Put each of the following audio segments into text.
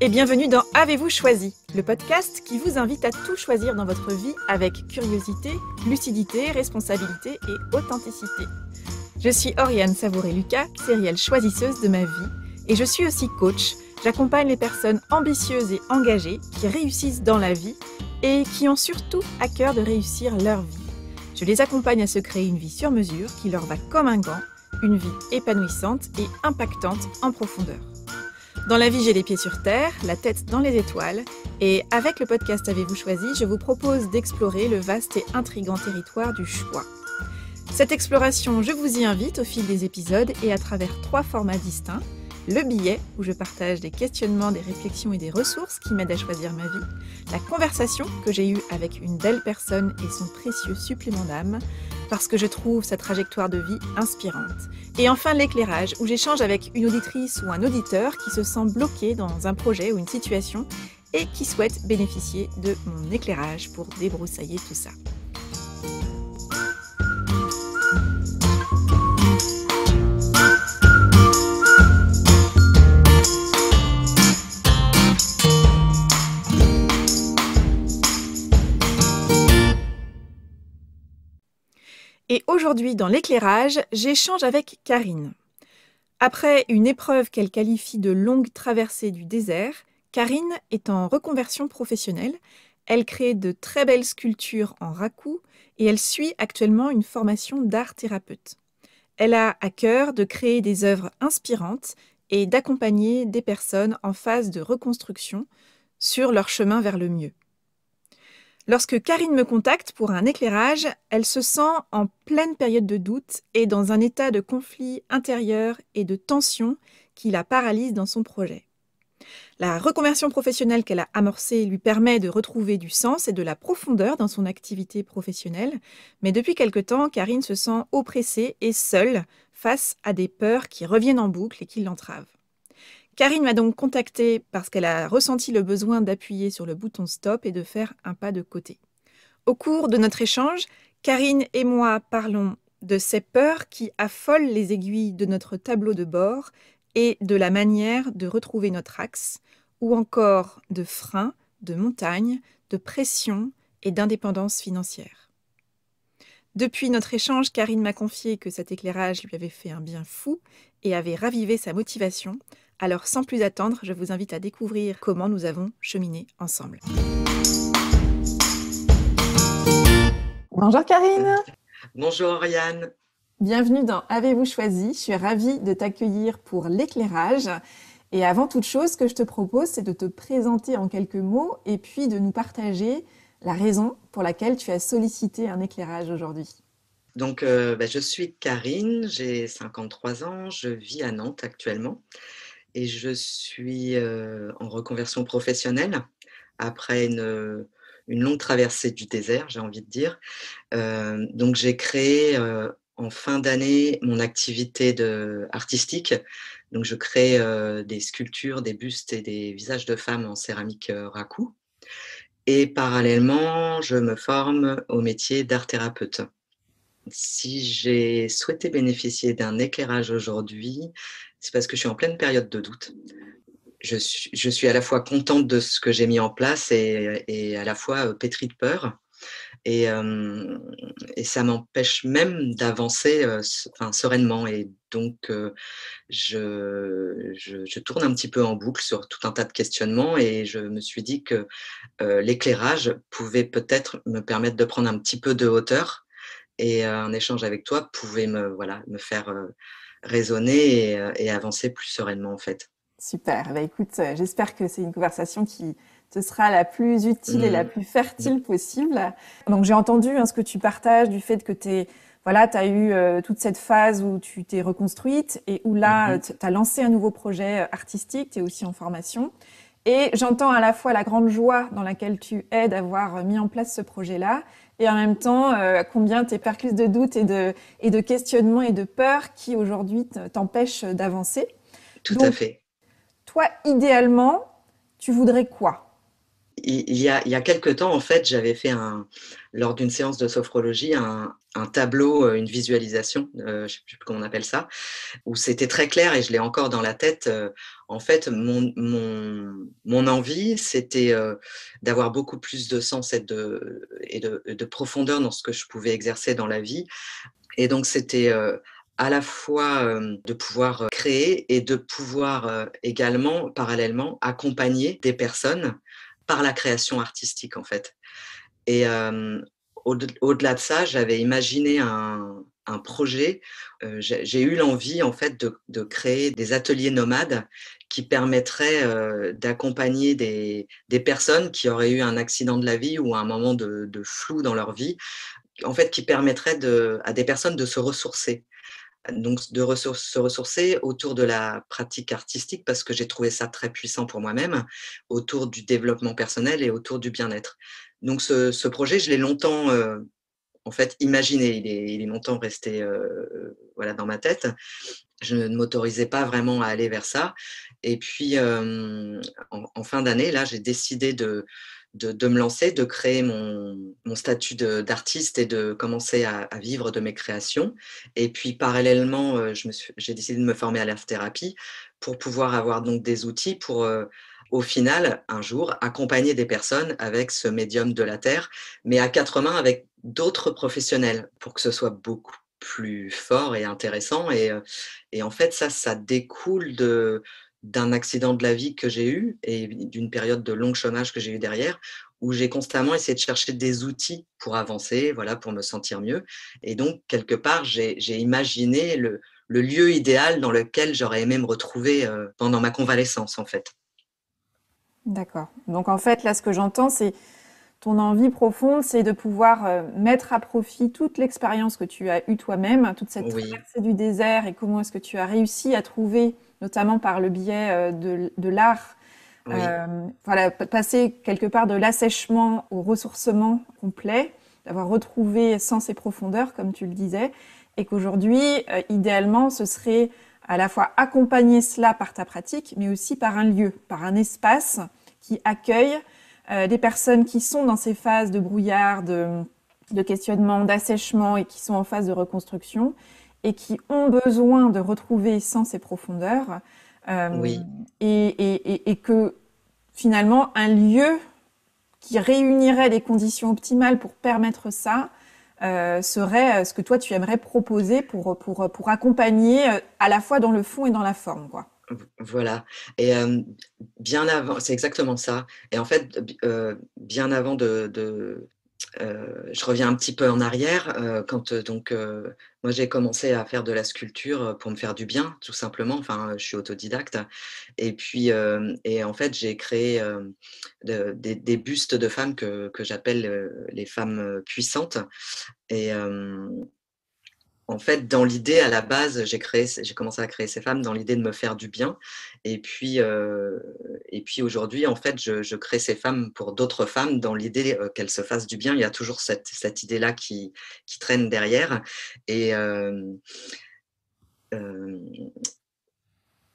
Et bienvenue dans Avez-vous choisi, le podcast qui vous invite à tout choisir dans votre vie avec curiosité, lucidité, responsabilité et authenticité. Je suis Oriane Savouré-Lucas, sérielle choisisseuse de ma vie, et je suis aussi coach. J'accompagne les personnes ambitieuses et engagées qui réussissent dans la vie et qui ont surtout à cœur de réussir leur vie. Je les accompagne à se créer une vie sur mesure qui leur va comme un gant, une vie épanouissante et impactante en profondeur. Dans la vie, j'ai les pieds sur terre, la tête dans les étoiles, et avec le podcast Avez-vous choisi, je vous propose d'explorer le vaste et intrigant territoire du choix. Cette exploration, je vous y invite au fil des épisodes et à travers 3 formats distincts. Le billet, où je partage des questionnements, des réflexions et des ressources qui m'aident à choisir ma vie. La conversation que j'ai eue avec une belle personne et son précieux supplément d'âme, parce que je trouve sa trajectoire de vie inspirante. Et enfin l'éclairage, où j'échange avec une auditrice ou un auditeur qui se sent bloqué dans un projet ou une situation et qui souhaite bénéficier de mon éclairage pour débroussailler tout ça. Et aujourd'hui, dans l'éclairage, j'échange avec Karine. Après une épreuve qu'elle qualifie de longue traversée du désert, Karine est en reconversion professionnelle. Elle crée de très belles sculptures en raku et elle suit actuellement une formation d'art thérapeute. Elle a à cœur de créer des œuvres inspirantes et d'accompagner des personnes en phase de reconstruction sur leur chemin vers le mieux. Lorsque Karine me contacte pour un éclairage, elle se sent en pleine période de doute et dans un état de conflit intérieur et de tension qui la paralyse dans son projet. La reconversion professionnelle qu'elle a amorcée lui permet de retrouver du sens et de la profondeur dans son activité professionnelle, mais depuis quelque temps, Karine se sent oppressée et seule face à des peurs qui reviennent en boucle et qui l'entravent. Karine m'a donc contactée parce qu'elle a ressenti le besoin d'appuyer sur le bouton stop et de faire un pas de côté. Au cours de notre échange, Karine et moi parlons de ces peurs qui affolent les aiguilles de notre tableau de bord et de la manière de retrouver notre axe, ou encore de freins, de montagnes, de pression et d'indépendance financière. Depuis notre échange, Karine m'a confié que cet éclairage lui avait fait un bien fou et avait ravivé sa motivation. Alors sans plus attendre, je vous invite à découvrir comment nous avons cheminé ensemble. Bonjour Karine. Bonjour Oriane. Bienvenue dans Avez-vous choisi. Je suis ravie de t'accueillir pour l'éclairage. Et avant toute chose, ce que je te propose, c'est de te présenter en quelques mots et puis de nous partager la raison pour laquelle tu as sollicité un éclairage aujourd'hui. Donc, je suis Karine, j'ai 53 ans, je vis à Nantes actuellement et je suis en reconversion professionnelle après une longue traversée du désert, j'ai envie de dire. Donc, j'ai créé en fin d'année mon activité artistique. Donc, je crée des sculptures, des bustes et des visages de femmes en céramique raku. Et parallèlement, je me forme au métier d'art thérapeute. Si j'ai souhaité bénéficier d'un éclairage aujourd'hui, c'est parce que je suis en pleine période de doute. Je suis à la fois contente de ce que j'ai mis en place et à la fois pétrie de peur. Et ça m'empêche même d'avancer sereinement. Et donc, je tourne un petit peu en boucle sur tout un tas de questionnements et je me suis dit que l'éclairage pouvait peut-être me permettre de prendre un petit peu de hauteur et un échange avec toi pouvait me faire raisonner et avancer plus sereinement en fait. Super. Écoute, j'espère que c'est une conversation qui te sera la plus utile et la plus fertile possible. Donc j'ai entendu ce que tu partages du fait que tu as eu toute cette phase où tu t'es reconstruite et où là, tu as lancé un nouveau projet artistique, tu es aussi en formation. Et j'entends à la fois la grande joie dans laquelle tu es d'avoir mis en place ce projet-là et en même temps combien tes percus de doute et de questionnement et de peur qui aujourd'hui t'empêchent d'avancer. Tout à fait. Toi, idéalement, tu voudrais quoi ? il y a quelque temps, en fait, j'avais fait lors d'une séance de sophrologie, un tableau, une visualisation, je ne sais plus comment on appelle ça, où c'était très clair et je l'ai encore dans la tête. En fait, mon envie, c'était d'avoir beaucoup plus de sens et de profondeur dans ce que je pouvais exercer dans la vie. Et donc, c'était à la fois de pouvoir créer et de pouvoir également, parallèlement, accompagner des personnes par la création artistique, en fait. Et au-delà de ça, j'avais imaginé un projet. J'ai eu l'envie, en fait, de créer des ateliers nomades qui permettraient d'accompagner des personnes qui auraient eu un accident de la vie ou un moment de flou dans leur vie, en fait, qui permettraient à des personnes de se ressourcer. Donc, se ressourcer autour de la pratique artistique parce que j'ai trouvé ça très puissant pour moi-même, autour du développement personnel et autour du bien-être. Donc, ce projet, je l'ai longtemps en fait imaginé. Il est longtemps resté voilà, dans ma tête. Je ne m'autorisais pas vraiment à aller vers ça. Et puis, en fin d'année, là, j'ai décidé de me lancer, de créer mon statut d'artiste et de commencer à vivre de mes créations. Et puis, parallèlement, j'ai décidé de me former à l'art-thérapie pour pouvoir avoir donc des outils pour, au final, un jour, accompagner des personnes avec ce médium de la terre, mais à quatre mains avec d'autres professionnels pour que ce soit beaucoup plus fort et intéressant. Et en fait, ça découle d'un accident de la vie que j'ai eu et d'une période de long chômage que j'ai eu derrière, où j'ai constamment essayé de chercher des outils pour avancer, voilà, pour me sentir mieux. Et donc, quelque part, j'ai imaginé le lieu idéal dans lequel j'aurais aimé me retrouver pendant ma convalescence, en fait. D'accord. Donc en fait, là, ce que j'entends, c'est ton envie profonde, c'est de pouvoir mettre à profit toute l'expérience que tu as eue toi-même, toute cette Oui, traversée du désert et comment est-ce que tu as réussi à trouver, notamment par le biais de l'art, oui, voilà, passer quelque part de l'assèchement au ressourcement complet, d'avoir retrouvé sens et profondeur, comme tu le disais, et qu'aujourd'hui, idéalement, ce serait à la fois accompagner cela par ta pratique, mais aussi par un lieu, par un espace qui accueille des personnes qui sont dans ces phases de brouillard, de questionnement, d'assèchement et qui sont en phase de reconstruction et qui ont besoin de retrouver sens et profondeur. Euh, oui. et que finalement, un lieu qui réunirait les conditions optimales pour permettre ça serait ce que toi tu aimerais proposer pour accompagner à la fois dans le fond et dans la forme, quoi. Voilà. Et bien avant, c'est exactement ça. Et en fait, bien avant je reviens un petit peu en arrière, quand donc moi j'ai commencé à faire de la sculpture pour me faire du bien, tout simplement. Enfin, je suis autodidacte. Et puis, et en fait, j'ai créé des bustes de femmes que j'appelle les femmes puissantes. Et en fait, dans l'idée, à la base, j'ai commencé à créer ces femmes dans l'idée de me faire du bien. Et puis aujourd'hui, en fait, je crée ces femmes pour d'autres femmes dans l'idée qu'elles se fassent du bien. Il y a toujours cette idée-là qui traîne derrière. Et, euh,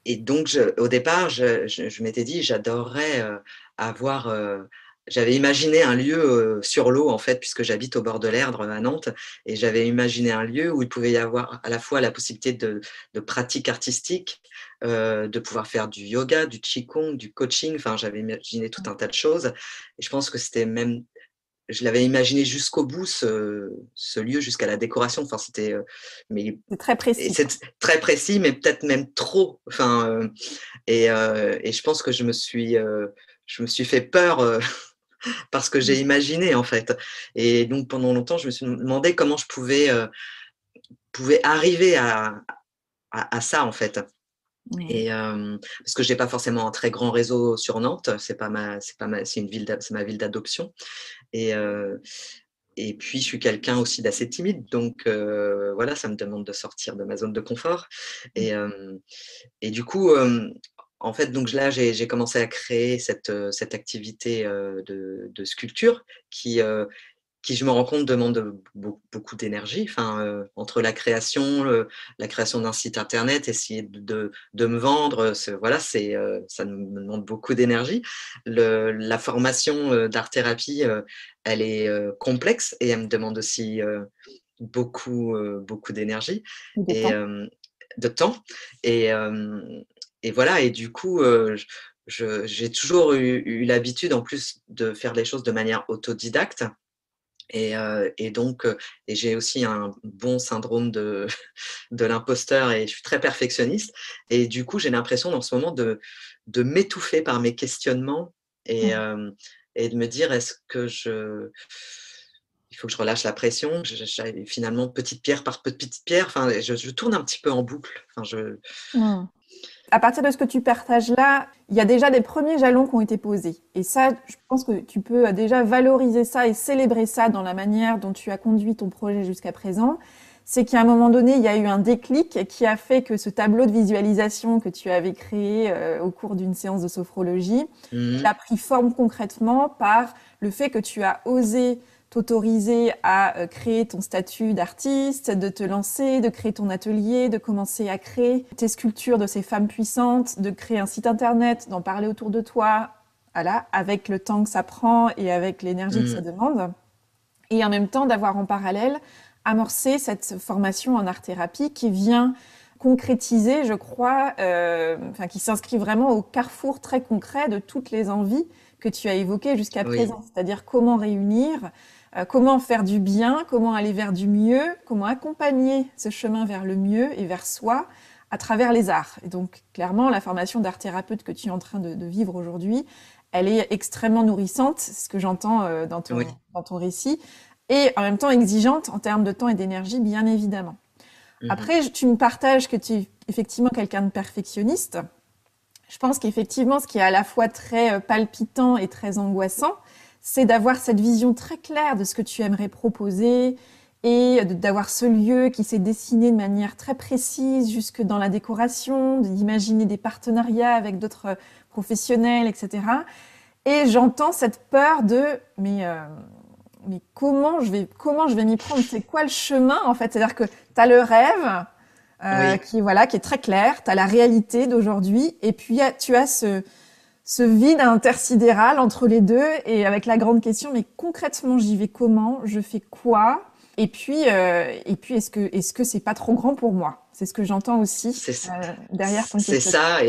et donc, au départ, je m'étais dit, j'adorerais avoir. J'avais imaginé un lieu sur l'eau, en fait, puisque j'habite au bord de l'Erdre à Nantes, et j'avais imaginé un lieu où il pouvait y avoir à la fois la possibilité de pratiques artistiques, de pouvoir faire du yoga, du qigong, du coaching. Enfin, j'avais imaginé tout un tas de choses. Et je pense que c'était même je l'avais imaginé jusqu'au bout, ce lieu, jusqu'à la décoration. Enfin, c'était, mais C'est très et précis, quoi. c'est très précis, mais peut-être même trop. Enfin, et je pense que je me suis fait peur parce que j'ai imaginé en fait. Et donc pendant longtemps, je me suis demandé comment je pouvais arriver à ça en fait. Mmh. Et parce que j'ai pas forcément un très grand réseau sur Nantes, c'est une ville, c'est ma ville d'adoption. Et et puis, je suis quelqu'un aussi d'assez timide, donc voilà, ça me demande de sortir de ma zone de confort. Et, et du coup, en fait, donc là, j'ai commencé à créer cette activité de sculpture qui qui, je me rends compte, demande beaucoup d'énergie. Enfin, entre la création d'un site internet, essayer de me vendre, voilà, ça me demande beaucoup d'énergie. La formation d'art-thérapie, elle est complexe et elle me demande aussi beaucoup d'énergie De et temps. de temps. Et, euh, et voilà, et du coup, j'ai toujours eu l'habitude, en plus, de faire les choses de manière autodidacte. Et donc, et j'ai aussi un bon syndrome de l'imposteur et je suis très perfectionniste. Et du coup, j'ai l'impression dans ce moment de m'étouffer par mes questionnements et, Mmh. euh, et de me dire, il faut que je relâche la pression. Finalement, petite pierre par petite pierre, enfin, je tourne un petit peu en boucle. Enfin, Mmh. À partir de ce que tu partages là, il y a déjà des premiers jalons qui ont été posés. Et ça, je pense que tu peux déjà valoriser ça et célébrer ça dans la manière dont tu as conduit ton projet jusqu'à présent. C'est qu'à un moment donné, il y a eu un déclic qui a fait que ce tableau de visualisation que tu avais créé au cours d'une séance de sophrologie, il Mhm. a pris forme concrètement par le fait que tu as osé t'autoriser à créer ton statut d'artiste, de te lancer, de créer ton atelier, de commencer à créer tes sculptures de ces femmes puissantes, de créer un site internet, d'en parler autour de toi, voilà, avec le temps que ça prend et avec l'énergie que ça Mhm. demande. Et en même temps, d'avoir en parallèle amorcé cette formation en art-thérapie qui vient concrétiser, je crois, enfin, qui s'inscrit vraiment au carrefour très concret de toutes les envies que tu as évoquées jusqu'à Oui, présent. C'est-à-dire comment réunir, comment faire du bien, comment aller vers du mieux, comment accompagner ce chemin vers le mieux et vers soi à travers les arts. Et donc, clairement, la formation d'art-thérapeute que tu es en train de vivre aujourd'hui, elle est extrêmement nourrissante, c'est ce que j'entends oui. dans ton récit, et en même temps exigeante en termes de temps et d'énergie, bien évidemment. Mhm. Après, tu me partages que tu es effectivement quelqu'un de perfectionniste. Je pense qu'effectivement, ce qui est à la fois très palpitant et très angoissant, c'est d'avoir cette vision très claire de ce que tu aimerais proposer et d'avoir ce lieu qui s'est dessiné de manière très précise jusque dans la décoration, d'imaginer des partenariats avec d'autres professionnels, etc. Et j'entends cette peur de mais comment je vais m'y prendre? C'est quoi le chemin en fait? C'est-à-dire que tu as le rêve Oui, qui est très clair, tu as la réalité d'aujourd'hui, et puis tu as ce vide intersidéral entre les deux, et avec la grande question, mais concrètement, j'y vais comment? Je fais quoi? Et puis est-ce que c'est pas trop grand pour moi? C'est ce que j'entends aussi c'est derrière ton c'est questionnement. ça.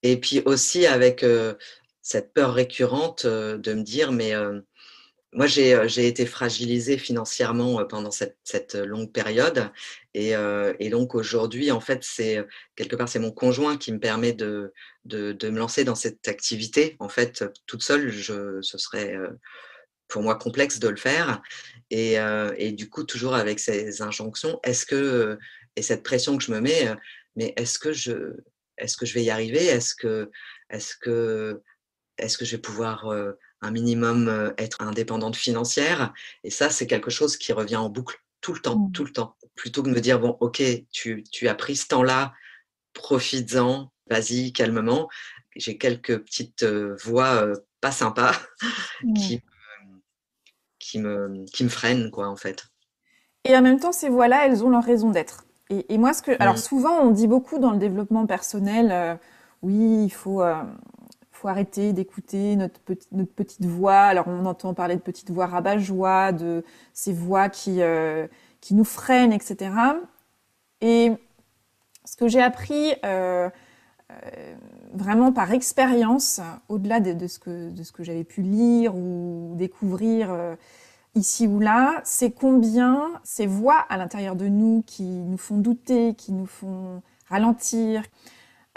Et puis aussi avec cette peur récurrente de me dire, mais moi, j'ai été fragilisée financièrement pendant cette longue période. Et donc aujourd'hui, en fait, quelque part, c'est mon conjoint qui me permet de me lancer dans cette activité. En fait, toute seule, ce serait pour moi complexe de le faire. Et du coup, toujours avec ces injonctions, et cette pression que je me mets, mais est-ce que je vais y arriver? Est-ce que est-ce que je vais pouvoir, un minimum, être indépendante financière? Et ça, c'est quelque chose qui revient en boucle tout le temps, tout Mm. le temps. Plutôt que de me dire: «Bon, OK, tu as pris ce temps-là, profites-en, vas-y calmement». J'ai quelques petites, voix, pas sympas Mm. qui qui me freinent quoi, en fait. Et en même temps, ces voix-là, elles ont leur raison d'être. Et moi, alors Mmh. souvent, on dit beaucoup dans le développement personnel, oui, faut arrêter d'écouter notre petite voix. Alors, on entend parler de petite voix rabat-joie, de ces voix qui nous freinent, etc. Et ce que j'ai appris vraiment par expérience, au-delà de ce que j'avais pu lire ou découvrir ici ou là, c'est combien ces voix à l'intérieur de nous qui nous font douter, qui nous font ralentir.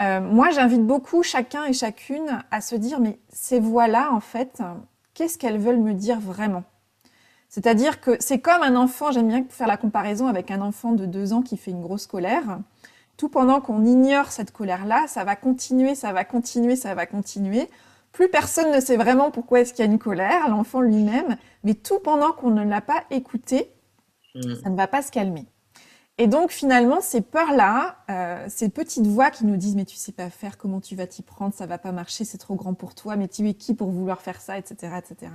Moi, j'invite beaucoup chacun et chacune à se dire, mais ces voix-là, en fait, qu'est-ce qu'elles veulent me dire vraiment? C'est-à-dire que c'est comme un enfant, j'aime bien faire la comparaison avec un enfant de 2 ans qui fait une grosse colère. Tout pendant qu'on ignore cette colère-là, ça va continuer, ça va continuer, ça va continuer. Plus personne ne sait vraiment pourquoi est-ce qu'il y a une colère, l'enfant lui-même, mais tout pendant qu'on ne l'a pas écouté, Mmh. ça ne va pas se calmer. Et donc finalement, ces peurs-là, ces petites voix qui nous disent mais tu sais pas faire, comment tu vas t'y prendre, ça va pas marcher, c'est trop grand pour toi, mais tu es qui pour vouloir faire ça, etc., etc.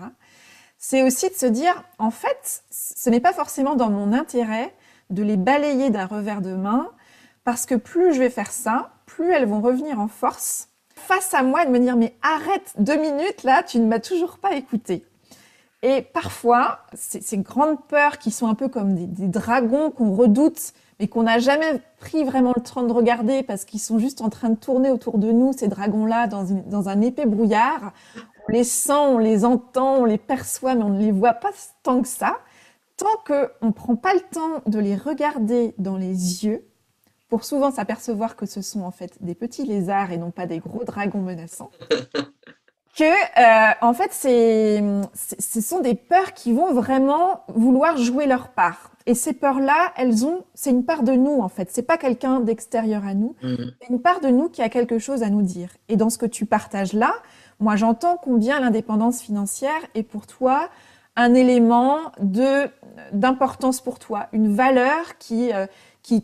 c'est aussi de se dire, en fait, ce n'est pas forcément dans mon intérêt de les balayer d'un revers de main, parce que plus je vais faire ça, plus elles vont revenir en force face à moi et de me dire, mais arrête 2 minutes là, tu ne m'as toujours pas écouté. Et parfois, ces grandes peurs qui sont un peu comme des dragons qu'on redoute, mais qu'on n'a jamais pris vraiment le temps de regarder parce qu'ils sont juste en train de tourner autour de nous, ces dragons-là, dans un épais brouillard. On les sent, on les entend, on les perçoit, mais on ne les voit pas tant que ça. Tant qu'on ne prend pas le temps de les regarder dans les yeux, pour souvent s'apercevoir que ce sont en fait des petits lézards et non pas des gros dragons menaçants, en fait, ce sont des peurs qui vont vraiment vouloir jouer leur part. Et ces peurs-là, c'est une part de nous, en fait. C'est pas quelqu'un d'extérieur à nous. Mmh. C'est une part de nous qui a quelque chose à nous dire. Et dans ce que tu partages là, moi, j'entends combien l'indépendance financière est pour toi un élément d'importance pour toi, une valeur qui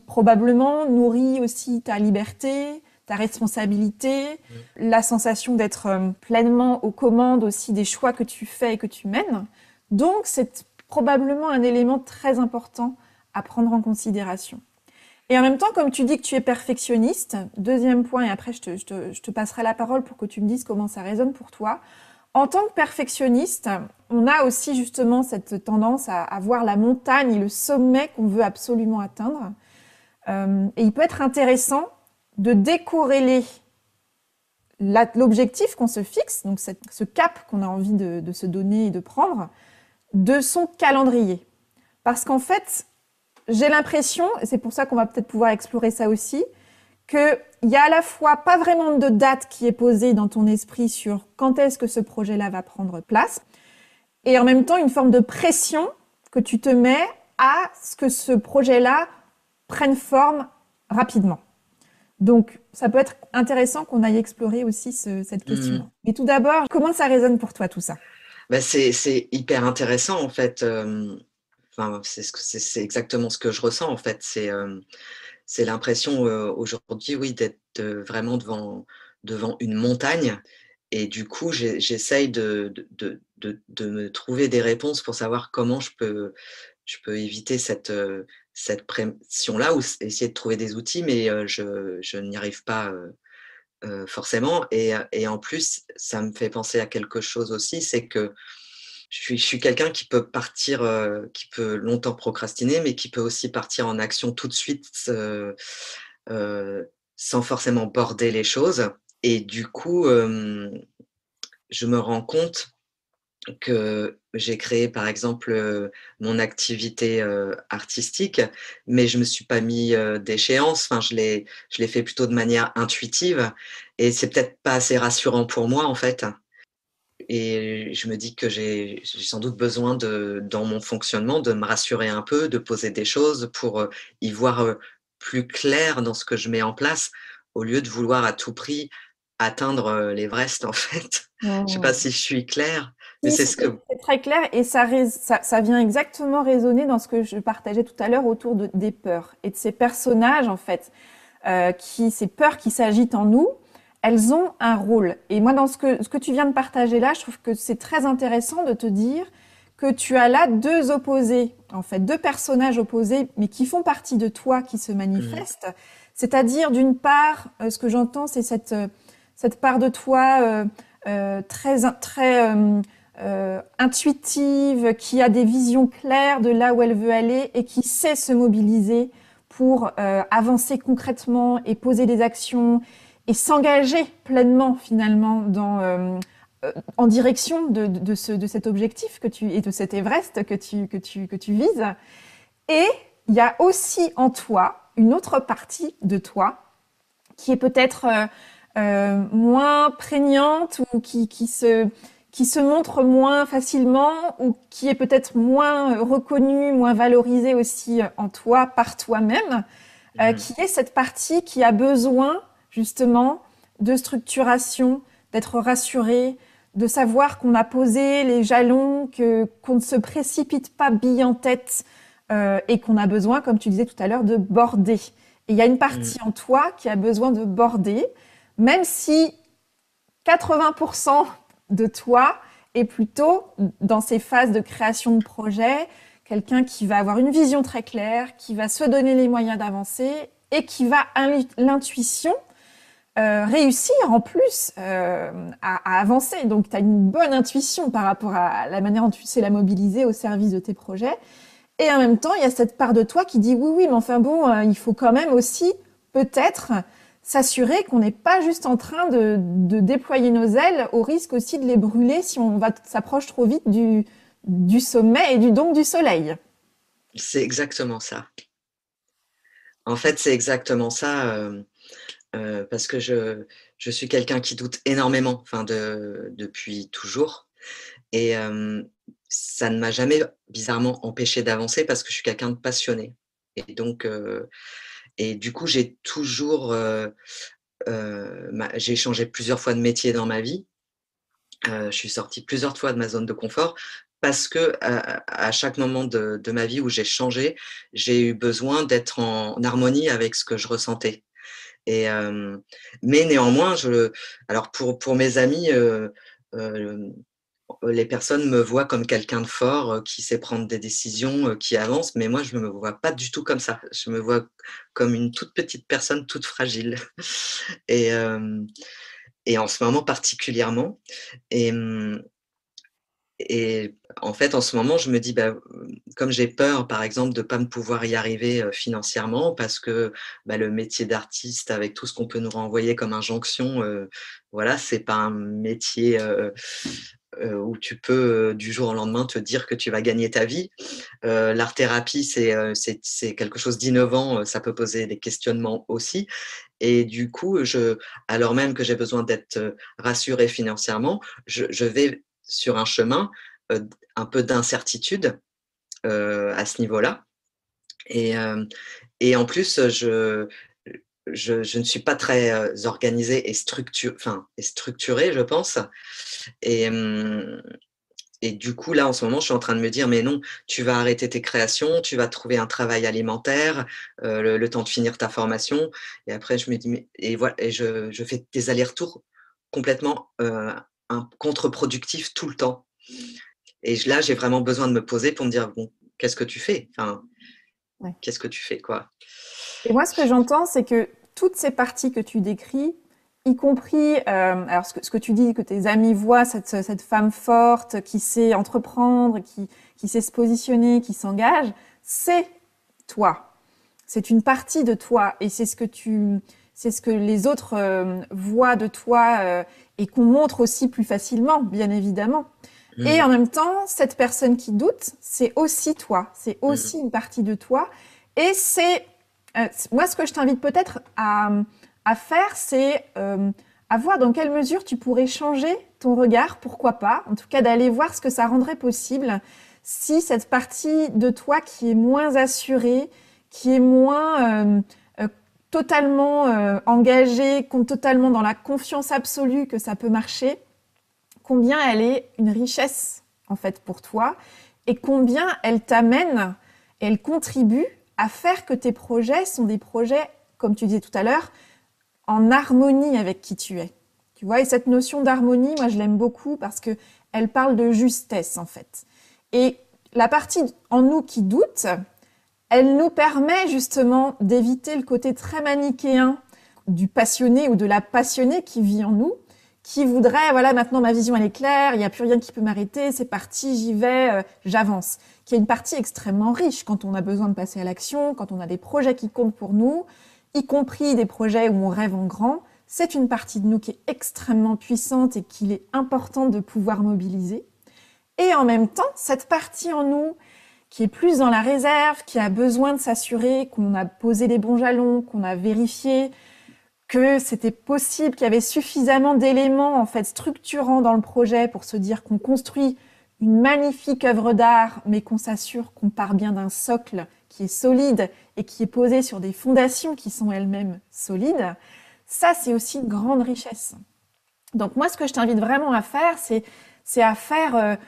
probablement nourrit aussi ta liberté, ta responsabilité, la sensation d'être pleinement aux commandes aussi des choix que tu fais et que tu mènes. Donc, c'est probablement un élément très important à prendre en considération. Et en même temps, comme tu dis que tu es perfectionniste, deuxième point, et après je te passerai la parole pour que tu me dises comment ça résonne pour toi. En tant que perfectionniste, on a aussi justement cette tendance à voir la montagne et le sommet qu'on veut absolument atteindre. Et il peut être intéressant de décorréler l'objectif qu'on se fixe, donc ce cap qu'on a envie de se donner et de prendre, de son calendrier. Parce qu'en fait, j'ai l'impression, et c'est pour ça qu'on va peut-être pouvoir explorer ça aussi, qu'il y a à la fois pas vraiment de date qui est posée dans ton esprit sur quand est-ce que ce projet-là va prendre place, et en même temps une forme de pression que tu te mets à ce que ce projet-là prenne forme rapidement. Donc, ça peut être intéressant qu'on aille explorer aussi cette question. Mmh. Mais tout d'abord, comment ça résonne pour toi tout ça? Bah, c'est hyper intéressant en fait, enfin, c'est exactement ce que je ressens en fait. C'est l'impression, aujourd'hui, oui, d'être, vraiment devant une montagne et du coup, j'essaye de me trouver des réponses pour savoir comment je peux éviter cette pression-là ou essayer de trouver des outils, mais je n'y arrive pas, forcément et en plus, ça me fait penser à quelque chose aussi, c'est que je suis quelqu'un qui peut partir, qui peut longtemps procrastiner, mais qui peut aussi partir en action tout de suite, sans forcément border les choses et du coup, je me rends compte que j'ai créé, par exemple, mon activité, artistique, mais je me suis pas mis, d'échéance. Enfin, je l'ai fait plutôt de manière intuitive et c'est peut-être pas assez rassurant pour moi, en fait et je me dis que j'ai sans doute besoin dans mon fonctionnement, de me rassurer un peu, de poser des choses pour, y voir, plus clair dans ce que je mets en place, au lieu de vouloir à tout prix atteindre, l'Everest, en fait. Je sais pas Mmh. si je suis claire, mais Si, c'est ce que c'est très clair et ça vient exactement résonner dans ce que je partageais tout à l'heure autour des peurs et de ces personnages, en fait, ces peurs qui s'agitent en nous, elles ont un rôle. Et moi, dans ce que tu viens de partager là, je trouve que c'est très intéressant de te dire que tu as là deux opposés, en fait, deux personnages opposés, mais qui font partie de toi, qui se mmh, manifestent. C'est-à-dire, d'une part, ce que j'entends, c'est cette part de toi très intuitive, qui a des visions claires de là où elle veut aller et qui sait se mobiliser pour avancer concrètement et poser des actions et s'engager pleinement finalement en direction de cet objectif et de cet Everest que tu vises. Et il y a aussi en toi une autre partie de toi qui est peut-être moins prégnante ou qui se montre moins facilement ou qui est peut-être moins reconnue, moins valorisée aussi en toi, par toi-même, mmh, qui est cette partie qui a besoin justement de structuration, d'être rassurée, de savoir qu'on a posé les jalons, qu'on ne se précipite pas bille en tête et qu'on a besoin, comme tu disais tout à l'heure, de border. Et il y a une mmh, partie en toi qui a besoin de border, même si 80% de toi est plutôt dans ces phases de création de projet, quelqu'un qui va avoir une vision très claire, qui va se donner les moyens d'avancer et qui va l'intuition réussir en plus à avancer. Donc, tu as une bonne intuition par rapport à la manière dont tu sais la mobiliser au service de tes projets. Et en même temps, il y a cette part de toi qui dit oui, oui, mais enfin bon, il faut quand même aussi peut-être s'assurer qu'on n'est pas juste en train de déployer nos ailes au risque aussi de les brûler si on s'approche trop vite du sommet et donc du soleil. C'est exactement ça. En fait, c'est exactement ça, parce que je suis quelqu'un qui doute énormément, enfin depuis toujours et ça ne m'a jamais bizarrement empêché d'avancer parce que je suis quelqu'un de passionné et donc et du coup, j'ai toujours, j'ai changé plusieurs fois de métier dans ma vie. Je suis sortie plusieurs fois de ma zone de confort parce que, à chaque moment de ma vie où j'ai changé, j'ai eu besoin d'être en harmonie avec ce que je ressentais et mais néanmoins, alors pour mes amis, hem, les personnes me voient comme quelqu'un de fort, qui sait prendre des décisions, qui avance, mais moi, je ne me vois pas du tout comme ça. Je me vois comme une toute petite personne, toute fragile et hem et en ce moment particulièrement et et en fait, en ce moment, je me dis, bah, comme j'ai peur, par exemple, de pas me pouvoir y arriver, financièrement parce que, bah, le métier d'artiste avec tout ce qu'on peut nous renvoyer comme injonction, voilà, c'est pas un métier, où tu peux, du jour au lendemain te dire que tu vas gagner ta vie. L'art-thérapie, c'est quelque chose d'innovant, ça peut poser des questionnements aussi et du coup, alors même que j'ai besoin d'être, rassurée financièrement, je vais sur un chemin, un peu d'incertitude, à ce niveau-là et en plus, je ne suis pas très, organisée et structurée, je pense et et du coup, là, en ce moment, je suis en train de me dire: «Mais non, tu vas arrêter tes créations, tu vas trouver un travail alimentaire, le temps de finir ta formation» et après je me dis: «Mais» et voilà et je fais des allers-retours complètement, contre-productifs tout le temps et là, j'ai vraiment besoin de me poser pour me dire: «Bon, qu'est-ce que tu fais? Enfin, Ouais. qu'est-ce que tu fais, quoi?» Et moi, ce que j'entends, c'est que toutes ces parties que tu décris, y compris, alors ce que tu dis, que tes amis voient cette femme forte qui sait entreprendre, qui sait se positionner, qui s'engage, c'est toi. C'est une partie de toi et c'est ce que les autres voient de toi et qu'on montre aussi plus facilement, bien évidemment. Et Mmh, en même temps, cette personne qui doute, c'est aussi toi, c'est mmh, aussi une partie de toi. Et c'est moi ce que je t'invite peut-être à faire, c'est à voir dans quelle mesure tu pourrais changer ton regard, pourquoi pas, en tout cas d'aller voir ce que ça rendrait possible si cette partie de toi qui est moins assurée, qui est moins totalement engagée, totalement dans la confiance absolue que ça peut marcher, combien elle est une richesse en fait pour toi et combien elle t'amène et elle contribue à faire que tes projets sont des projets, comme tu disais tout à l'heure, en harmonie avec qui tu es. Tu vois, et cette notion d'harmonie, moi je l'aime beaucoup parce que elle parle de justesse en fait. Et la partie en nous qui doute, elle nous permet justement d'éviter le côté très manichéen du passionné ou de la passionnée qui vit en nous, qui voudrait, voilà, maintenant ma vision elle est claire, il n'y a plus rien qui peut m'arrêter, c'est parti, j'y vais, j'avance. Qui est une partie extrêmement riche quand on a besoin de passer à l'action, quand on a des projets qui comptent pour nous, y compris des projets où on rêve en grand. C'est une partie de nous qui est extrêmement puissante et qu'il est important de pouvoir mobiliser. Et en même temps, cette partie en nous qui est plus dans la réserve, qui a besoin de s'assurer qu'on a posé les bons jalons, qu'on a vérifié que c'était possible, qu'il y avait suffisamment d'éléments en fait structurants dans le projet pour se dire qu'on construit une magnifique œuvre d'art, mais qu'on s'assure qu'on part bien d'un socle qui est solide et qui est posé sur des fondations qui sont elles-mêmes solides. Ça, c'est aussi une grande richesse. Donc moi, ce que je t'invite vraiment à faire, c'est à faire,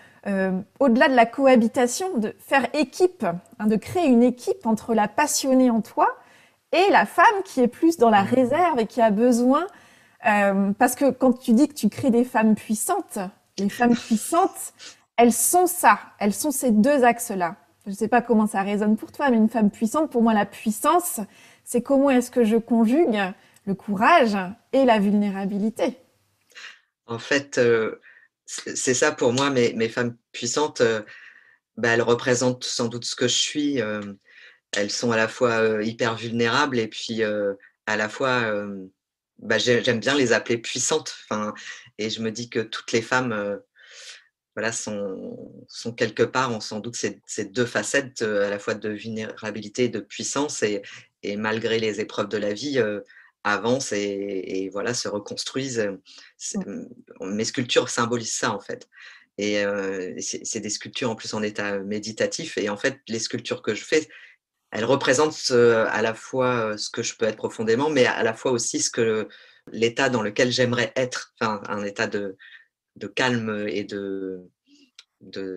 au-delà de la cohabitation, de faire équipe, hein, de créer une équipe entre la passionnée en toi et la femme qui est plus dans la mmh, réserve et qui a besoin, parce que quand tu dis que tu crées des femmes puissantes, Les femmes puissantes, elles sont ça, elles sont ces deux axes-là. Je ne sais pas comment ça résonne pour toi, mais une femme puissante, pour moi, la puissance, c'est comment est-ce que je conjugue le courage et la vulnérabilité. En fait, c'est ça pour moi, mes femmes puissantes, bah, elles représentent sans doute ce que je suis. Elles sont à la fois, hyper vulnérables et puis, à la fois, bah, j'aime bien les appeler puissantes. Enfin, et je me dis que toutes les femmes, voilà, sont quelque part, ont sans doute ces 2 facettes, à la fois de vulnérabilité et de puissance et malgré les épreuves de la vie, avancent et voilà, se reconstruisent. Mes sculptures symbolisent ça, en fait et c'est des sculptures en plus en état méditatif et en fait, les sculptures que je fais, elles représentent, à la fois, ce que je peux être profondément, mais à la fois aussi l'état dans lequel j'aimerais être, enfin un état de calme et de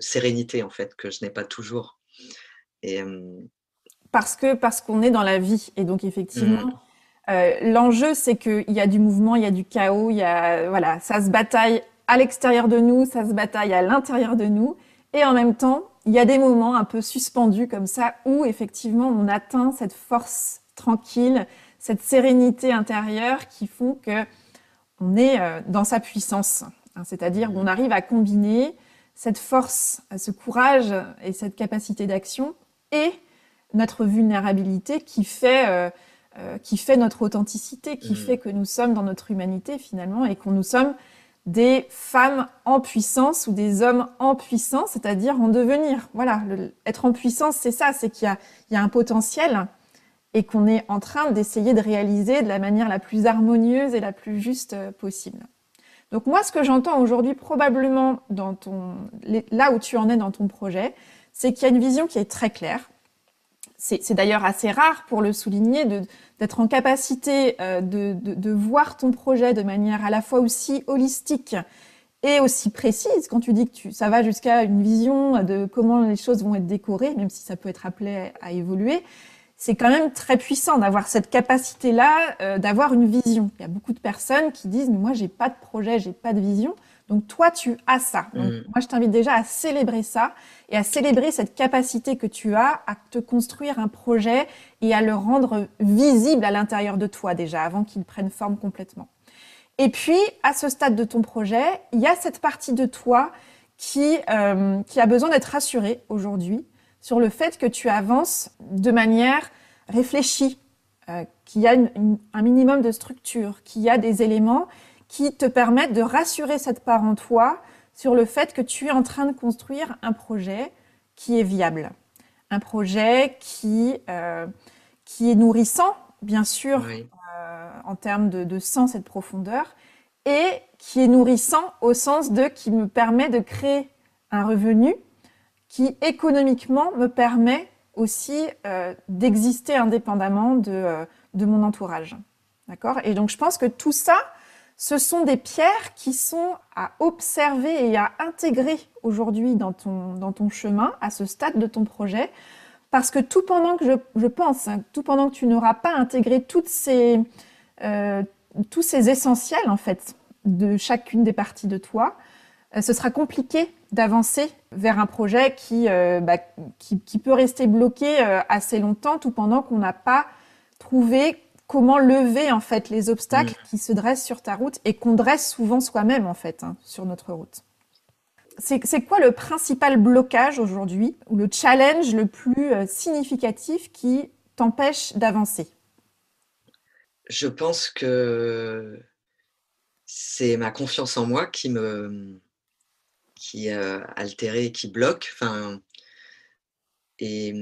sérénité en fait, que je n'ai pas toujours et Parce qu'on est dans la vie. Et donc, mmh, effectivement, l'enjeu, c'est qu'il y a du mouvement, il y a du chaos, il y a, voilà, ça se bataille à l'extérieur de nous, ça se bataille à l'intérieur de nous. Et en même temps, il y a des moments un peu suspendus comme ça où effectivement on atteint cette force tranquille, cette sérénité intérieure qui font que on est dans sa puissance. Hein, c'est-à-dire mmh, qu'on arrive à combiner cette force, ce courage et cette capacité d'action et notre vulnérabilité qui fait notre authenticité, qui mmh, fait que nous sommes dans notre humanité finalement et que nous sommes des femmes en puissance ou des hommes en puissance, c'est-à-dire en devenir. Voilà, être en puissance, c'est ça, c'est il y a un potentiel et qu'on est en train d'essayer de réaliser de la manière la plus harmonieuse et la plus juste possible. Donc moi, ce que j'entends aujourd'hui probablement là où tu en es dans ton projet, c'est qu'il y a une vision qui est très claire. C'est d'ailleurs assez rare pour le souligner d'être en capacité de voir ton projet de manière à la fois aussi holistique et aussi précise. Quand tu dis que ça va jusqu'à une vision de comment les choses vont être décorées, même si ça peut être appelé à évoluer, c'est quand même très puissant d'avoir cette capacité-là, d'avoir une vision. Il y a beaucoup de personnes qui disent, mais moi, j'ai pas de projet, j'ai pas de vision. Donc, toi, tu as ça. Donc, mmh, moi, je t'invite déjà à célébrer ça et à célébrer cette capacité que tu as à te construire un projet et à le rendre visible à l'intérieur de toi déjà, avant qu'il prenne forme complètement. Et puis, à ce stade de ton projet, il y a cette partie de toi qui a besoin d'être rassurée aujourd'hui sur le fait que tu avances de manière réfléchie, qu'il y a un minimum de structure, qu'il y a des éléments qui te permettent de rassurer cette part en toi sur le fait que tu es en train de construire un projet qui est viable, un projet qui est nourrissant, bien sûr, oui, en termes de sens et de profondeur, et qui est nourrissant au sens de qui me permet de créer un revenu qui économiquement me permet aussi d'exister indépendamment de mon entourage. D'accord? Et donc je pense que tout ça, ce sont des pierres qui sont à observer et à intégrer aujourd'hui dans ton chemin, à ce stade de ton projet, parce que tout pendant que je pense, hein, tout pendant que tu n'auras pas intégré euh, tous ces essentiels en fait de chacune des parties de toi, ce sera compliqué d'avancer vers un projet qui peut rester bloqué assez longtemps, tout pendant qu'on n'a pas trouvé comment lever en fait les obstacles mmh. qui se dressent sur ta route et qu'on dresse souvent soi-même en fait hein, sur notre route. C'est quoi le principal blocage aujourd'hui ou le challenge le plus significatif qui t'empêche d'avancer? Je pense que c'est ma confiance en moi qui est, altérée et qui bloque, enfin et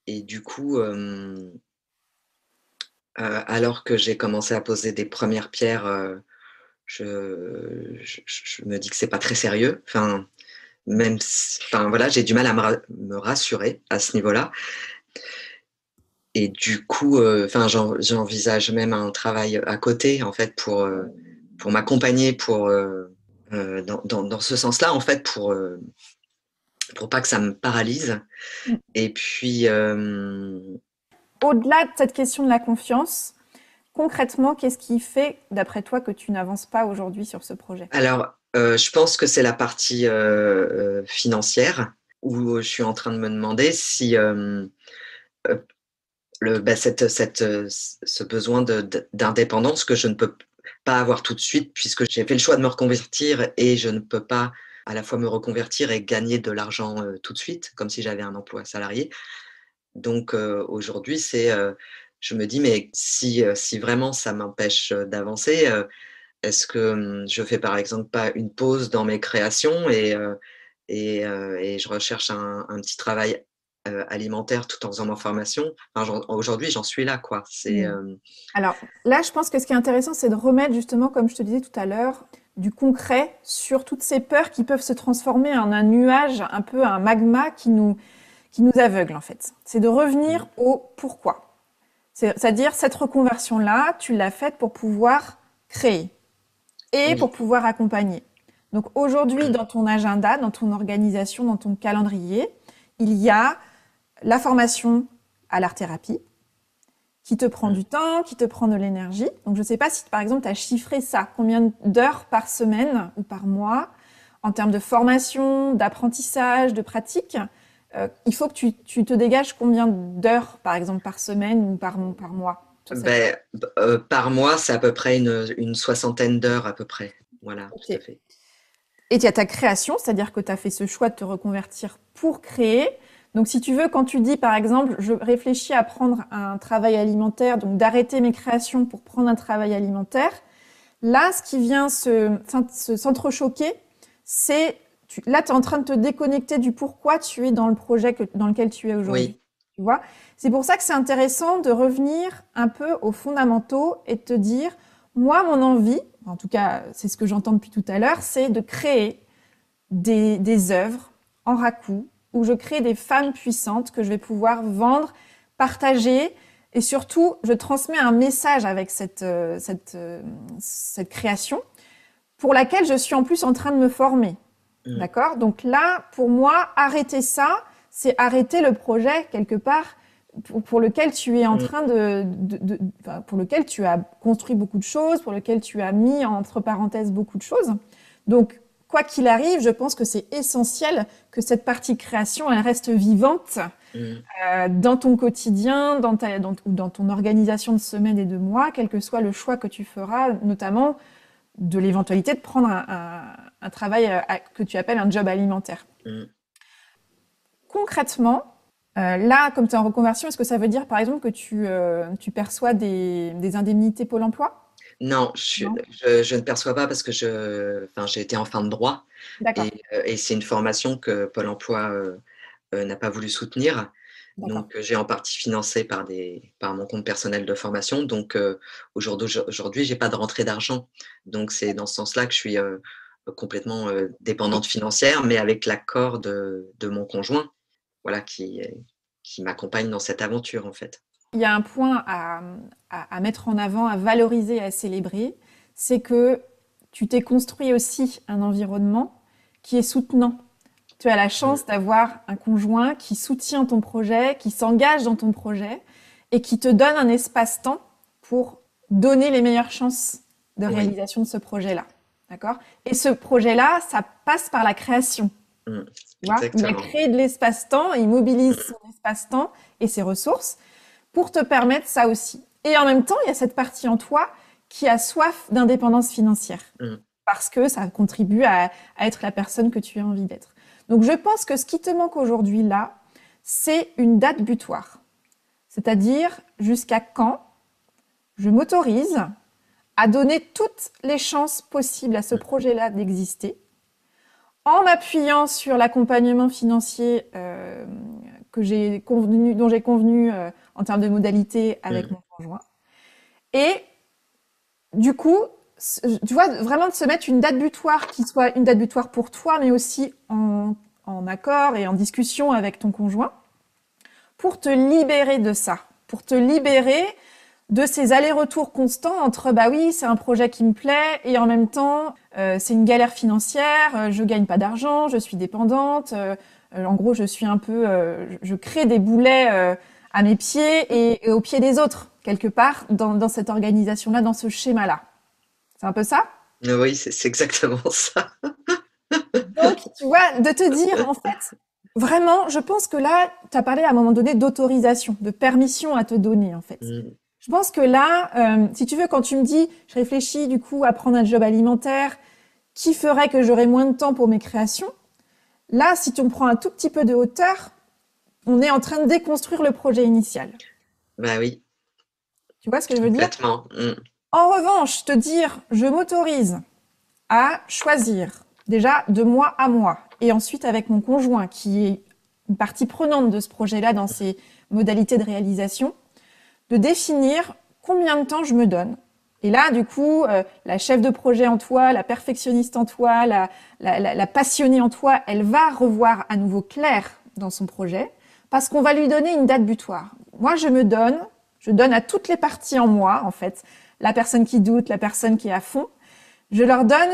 et du coup, alors que j'ai commencé à poser des premières pierres, je me dis que c'est pas très sérieux. Enfin, même s enfin voilà, j'ai du mal à me rassurer à ce niveau-là et du coup, enfin j'envisage même un travail à côté en fait pour m'accompagner, dans ce sens-là en fait pour pas que ça me paralyse et puis, Au-delà de cette question de la confiance, concrètement, qu'est-ce qui fait, d'après toi, que tu n'avances pas aujourd'hui sur ce projet? alors Je pense que c'est la partie financière où je suis en train de me demander si euh, ce besoin d'indépendance que je ne peux pas avoir tout de suite puisque j'ai fait le choix de me reconvertir et je ne peux pas à la fois me reconvertir et gagner de l'argent tout de suite, comme si j'avais un emploi salarié. Donc aujourd'hui, je me dis, mais si vraiment ça m'empêche d'avancer, est-ce que je fais par exemple pas une pause dans mes créations et je recherche un petit travail alimentaire tout en faisant ma formation. Enfin, aujourd'hui, j'en suis là, quoi. Mm. Alors là, je pense que ce qui est intéressant, c'est de remettre justement, comme je te disais tout à l'heure, du concret sur toutes ces peurs qui peuvent se transformer en un nuage, un peu un magma qui nous aveugle en fait. C'est de revenir au pourquoi. C'est-à-dire cette reconversion-là, tu l'as faite pour pouvoir créer et Oui, pour pouvoir accompagner. Donc aujourd'hui, dans ton agenda, dans ton organisation, dans ton calendrier, il y a la formation à l'art-thérapie qui te prend du temps, qui te prend de l'énergie. Donc je ne sais pas si par exemple tu as chiffré ça, combien d'heures par semaine ou par mois en termes de formation, d'apprentissage, de pratique. Il faut que tu te dégages combien d'heures par exemple par semaine ou par mois sur cette... ben, par mois, c'est à peu près une soixantaine d'heures à peu près. Voilà, Ok. tout à fait. Et il y a ta création, c'est-à-dire que tu as fait ce choix de te reconvertir pour créer. Donc, si tu veux, quand tu dis, par exemple, je réfléchis à prendre un travail alimentaire, donc d'arrêter mes créations pour prendre un travail alimentaire, là, ce qui vient s'entrechoquer, c'est, là, tu es en train de te déconnecter du pourquoi tu es dans le projet dans lequel tu es aujourd'hui. Oui. Tu vois? C'est pour ça que c'est intéressant de revenir un peu aux fondamentaux et de te dire, moi, mon envie, en tout cas, c'est ce que j'entends depuis tout à l'heure, c'est de créer des œuvres en raku où je crée des femmes puissantes que je vais pouvoir vendre, partager et surtout, je transmets un message avec cette création pour laquelle je suis en plus en train de me former. Mm. D'accord? Donc là, pour moi, arrêter ça, c'est arrêter le projet quelque part pour lequel tu es en Mm. train enfin, pour lequel tu as construit beaucoup de choses, pour lequel tu as mis entre parenthèses beaucoup de choses. Donc, quoi qu'il arrive, je pense que c'est essentiel que cette partie création, elle reste vivante Mm. dans ton quotidien, ou dans ton organisation de semaine et de mois, quel que soit le choix que tu feras, notamment de l'éventualité de prendre un travail que tu appelles un job alimentaire. Mm. Concrètement, là, comme tu es en reconversion, est-ce que ça veut dire, par exemple, que tu perçois des indemnités Pôle emploi? Non, Non. je ne perçois pas parce que enfin, j'ai été en fin de droit D'accord, et c'est une formation que Pôle emploi n'a pas voulu soutenir. d'accord. Donc, j'ai en partie financé par mon compte personnel de formation. Donc, aujourd'hui, j'ai pas de rentrée d'argent. Donc, c'est dans ce sens-là que je suis complètement dépendante financière, mais avec l'accord de mon conjoint, voilà, qui m'accompagne dans cette aventure, en fait. Il y a un point à mettre en avant, à valoriser, à célébrer, c'est que tu t'es construit aussi un environnement qui est soutenant. Tu as la Mm. chance d'avoir un conjoint qui soutient ton projet, qui s'engage dans ton projet et qui te donne un espace-temps pour donner les meilleures chances de Oui, réalisation de ce projet-là. D'accord? Et ce projet-là, ça passe par la création. mm, Tu vois? Il a exactement. créé de l'espace-temps, il mobilise son espace-temps et ses ressources pour te permettre ça aussi. Et en même temps, il y a cette partie en toi qui a soif d'indépendance financière Mm. parce que ça contribue à être la personne que tu as envie d'être. Donc je pense que ce qui te manque aujourd'hui là, c'est une date butoir. C'est-à-dire jusqu'à quand je m'autorise à donner toutes les chances possibles à ce projet-là d'exister en m'appuyant sur l'accompagnement financier dont j'ai convenu en termes de modalités avec Mm. mon conjoint. Et du coup, tu vois, vraiment de se mettre une date butoir qui soit une date butoir pour toi, mais aussi en accord et en discussion avec ton conjoint, pour te libérer de ça, pour te libérer de ces allers-retours constants entre bah oui, c'est un projet qui me plaît et en même temps, c'est une galère financière, je gagne pas d'argent, je suis dépendante, en gros, je suis un peu, je crée des boulets à mes pieds et aux pieds des autres, quelque part, dans cette organisation-là, dans ce schéma-là. C'est un peu ça? Oui, c'est exactement ça. Donc, tu vois, de te dire, en fait, vraiment, je pense que là, tu as parlé à un moment donné d'autorisation, de permission à te donner, en fait. Mmh. Je pense que là, si tu veux, quand tu me dis, je réfléchis du coup à prendre un job alimentaire, qui ferait que j'aurais moins de temps pour mes créations? Là, si tu me prends un tout petit peu de hauteur, on est en train de déconstruire le projet initial. Bah oui, Tu vois ce que je veux dire? complètement. Mmh. En revanche, te dire, je m'autorise à choisir déjà de moi à moi et ensuite avec mon conjoint qui est une partie prenante de ce projet-là dans ses modalités de réalisation, de définir combien de temps je me donne. Et là, du coup, la chef de projet en toi, la perfectionniste en toi, la passionnée en toi, elle va revoir à nouveau clair dans son projet parce qu'on va lui donner une date butoir. Moi, je donne à toutes les parties en moi, en fait, la personne qui doute, la personne qui est à fond, je leur donne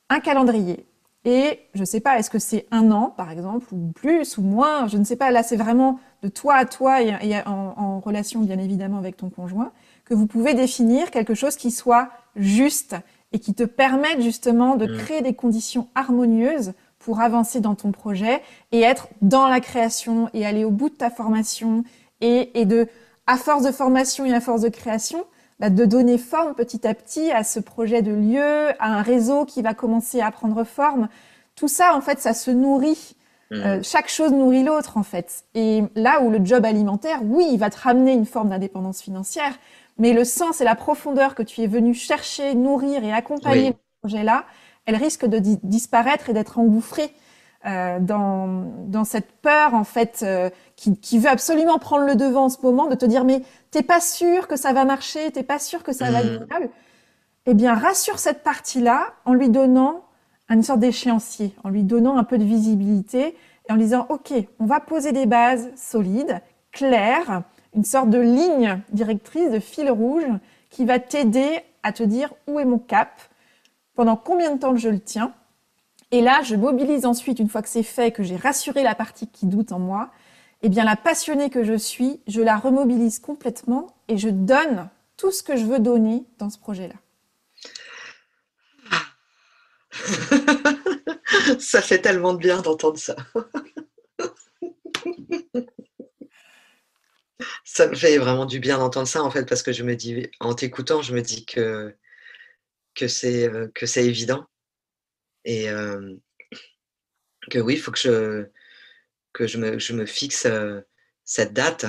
un calendrier. Et je ne sais pas, est-ce que c'est un an, par exemple, ou plus, ou moins, je ne sais pas. Là, c'est vraiment de toi à toi et en relation, bien évidemment, avec ton conjoint, que vous pouvez définir quelque chose qui soit juste et qui te permette justement de Mmh. créer des conditions harmonieuses pour avancer dans ton projet et être dans la création et aller au bout de ta formation et de, à force de formation et à force de création, bah, de donner forme petit à petit à ce projet de lieu, à un réseau qui va commencer à prendre forme. Tout ça, en fait, ça se nourrit. Mmh. Chaque chose nourrit l'autre, en fait. Et là où le job alimentaire, oui, il va te ramener une forme d'indépendance financière, mais le sens et la profondeur que tu es venu chercher, nourrir et accompagner dans Oui. ce projet-là, elle risque de disparaître et d'être engouffrée dans cette peur, en fait, qui veut absolument prendre le devant en ce moment, de te dire, mais t'es pas sûr que ça va marcher, t'es pas sûr que ça va être Mmh. viable, eh bien, rassure cette partie-là en lui donnant une sorte d'échéancier, en lui donnant un peu de visibilité et en lui disant, OK, on va poser des bases solides, claires, une sorte de ligne directrice, de fil rouge qui va t'aider à te dire où est mon cap, pendant combien de temps je le tiens. Et là, je mobilise ensuite, une fois que c'est fait, que j'ai rassuré la partie qui doute en moi, eh bien, la passionnée que je suis, je la remobilise complètement et je donne tout ce que je veux donner dans ce projet-là. Ça fait tellement de bien d'entendre ça. Ça me fait vraiment du bien d'entendre ça, en fait, parce que je me dis en t'écoutant, je me dis que c'est évident et que oui, il faut que je me fixe, cette date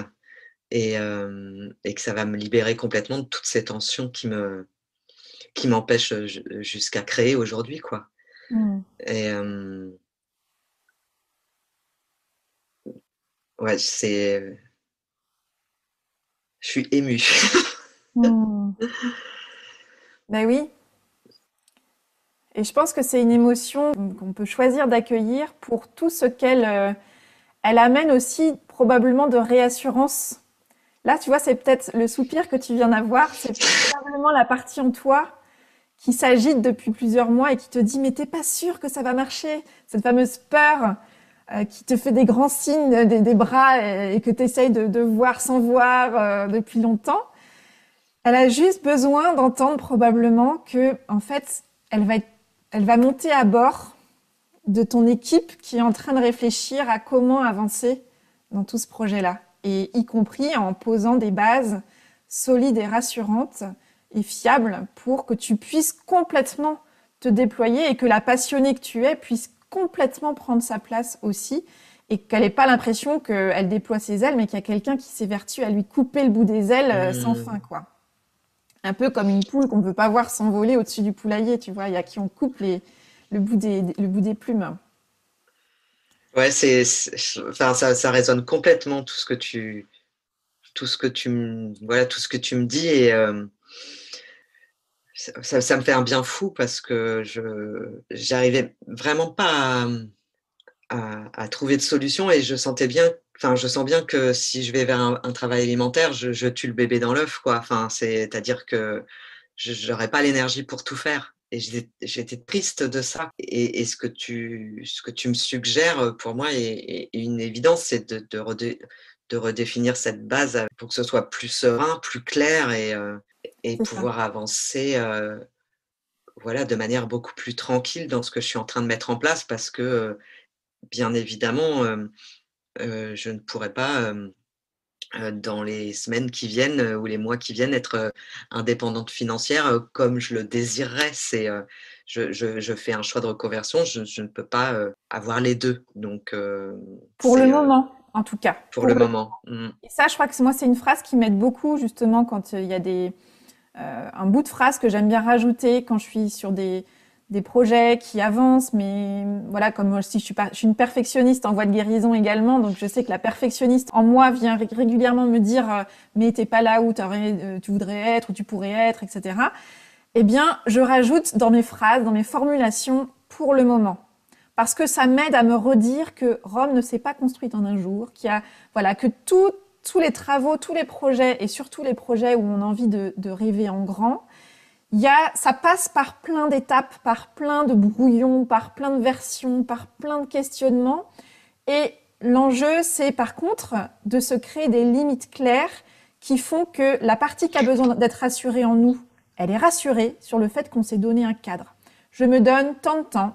et que ça va me libérer complètement de toutes ces tensions qui m'empêchent, jusqu'à créer aujourd'hui, quoi Mmh. et ouais, je suis émue. Mmh. Ben oui. Et je pense que c'est une émotion qu'on peut choisir d'accueillir pour tout ce qu'elle elle amène aussi probablement de réassurance. Là, tu vois, c'est peut-être le soupir que tu viens d'avoir, c'est probablement la partie en toi qui s'agite depuis plusieurs mois et qui te dit mais t'es pas sûr que ça va marcher, cette fameuse peur qui te fait des grands signes des bras et que tu essayes de voir sans voir depuis longtemps. Elle a juste besoin d'entendre probablement que en fait elle va monter à bord de ton équipe qui est en train de réfléchir à comment avancer dans tout ce projet-là, et y compris en posant des bases solides et rassurantes et fiables pour que tu puisses complètement te déployer et que la passionnée que tu es puisse complètement prendre sa place aussi et qu'elle n'ait pas l'impression qu'elle déploie ses ailes, mais qu'il y a quelqu'un qui s'évertue à lui couper le bout des ailes sans fin, Mmh. quoi. Un peu comme une poule qu'on ne peut pas voir s'envoler au-dessus du poulailler, tu vois, il y a qui on coupe le bout des plumes. Ouais, enfin, ça résonne complètement tout ce que tu me dis et ça me fait un bien fou parce que j'arrivais vraiment pas à trouver de solution et je sens bien que si je vais vers un travail alimentaire, je tue le bébé dans l'œuf, quoi. Enfin, c'est-à-dire que j'aurais pas l'énergie pour tout faire et j'étais triste de ça et ce que tu me suggères, pour moi est une évidence, c'est de redéfinir cette base, pour que ce soit plus serein, plus clair et C'est ça. pouvoir avancer, voilà, de manière beaucoup plus tranquille dans ce que je suis en train de mettre en place parce que, bien évidemment, je ne pourrais pas, dans les semaines qui viennent, ou les mois qui viennent être, indépendante financière, comme je le désirerais. Je fais un choix de reconversion, je ne peux pas, avoir les 2. Donc Pour le moment, en tout cas. pour le moment. Mmh. Et ça, je crois que moi, c'est une phrase qui m'aide beaucoup, justement, quand il y a un bout de phrase que j'aime bien rajouter quand je suis sur des projets qui avancent, mais voilà, comme moi aussi, je suis une perfectionniste en voie de guérison également, donc je sais que la perfectionniste en moi vient régulièrement me dire mais t'es pas là où tu voudrais être, où tu pourrais être, etc. Eh bien, je rajoute dans mes phrases, dans mes formulations, pour le moment. Parce que ça m'aide à me redire que Rome ne s'est pas construite en un jour, voilà, que tous les travaux, tous les projets, et surtout les projets où on a envie de rêver en grand, ça passe par plein d'étapes, par plein de brouillons, par plein de versions, par plein de questionnements. Et l'enjeu, c'est par contre de se créer des limites claires qui font que la partie qui a besoin d'être rassurée en nous, elle est rassurée sur le fait qu'on s'est donné un cadre. Je me donne tant de temps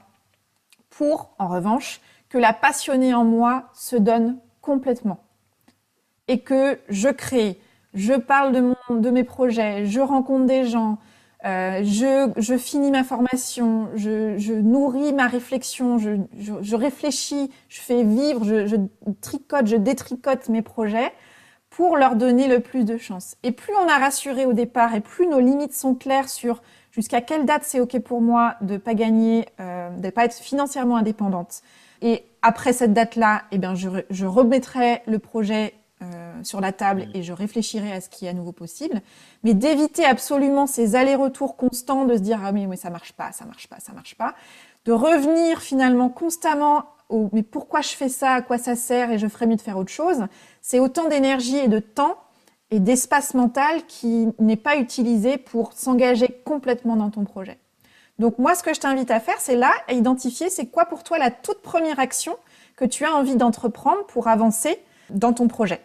pour, en revanche, que la passionnée en moi se donne complètement. Et que je crée, je parle de mes projets, je rencontre des gens, je finis ma formation, je nourris ma réflexion, je réfléchis, je fais vivre, je tricote, je détricote mes projets pour leur donner le plus de chance. Et plus on a rassuré au départ et plus nos limites sont claires sur jusqu'à quelle date c'est OK pour moi de pas gagner, de pas être financièrement indépendante. Et après cette date-là, eh bien, je remettrai le projet sur la table et je réfléchirai à ce qui est à nouveau possible. Mais d'éviter absolument ces allers-retours constants de se dire ah mais ça marche pas, ça marche pas, ça marche pas. De revenir finalement constamment au mais pourquoi je fais ça, à quoi ça sert et je ferais mieux de faire autre chose. C'est autant d'énergie et de temps et d'espace mental qui n'est pas utilisé pour s'engager complètement dans ton projet. Donc moi, ce que je t'invite à faire, c'est là, à identifier c'est quoi pour toi la toute première action que tu as envie d'entreprendre pour avancer dans ton projet.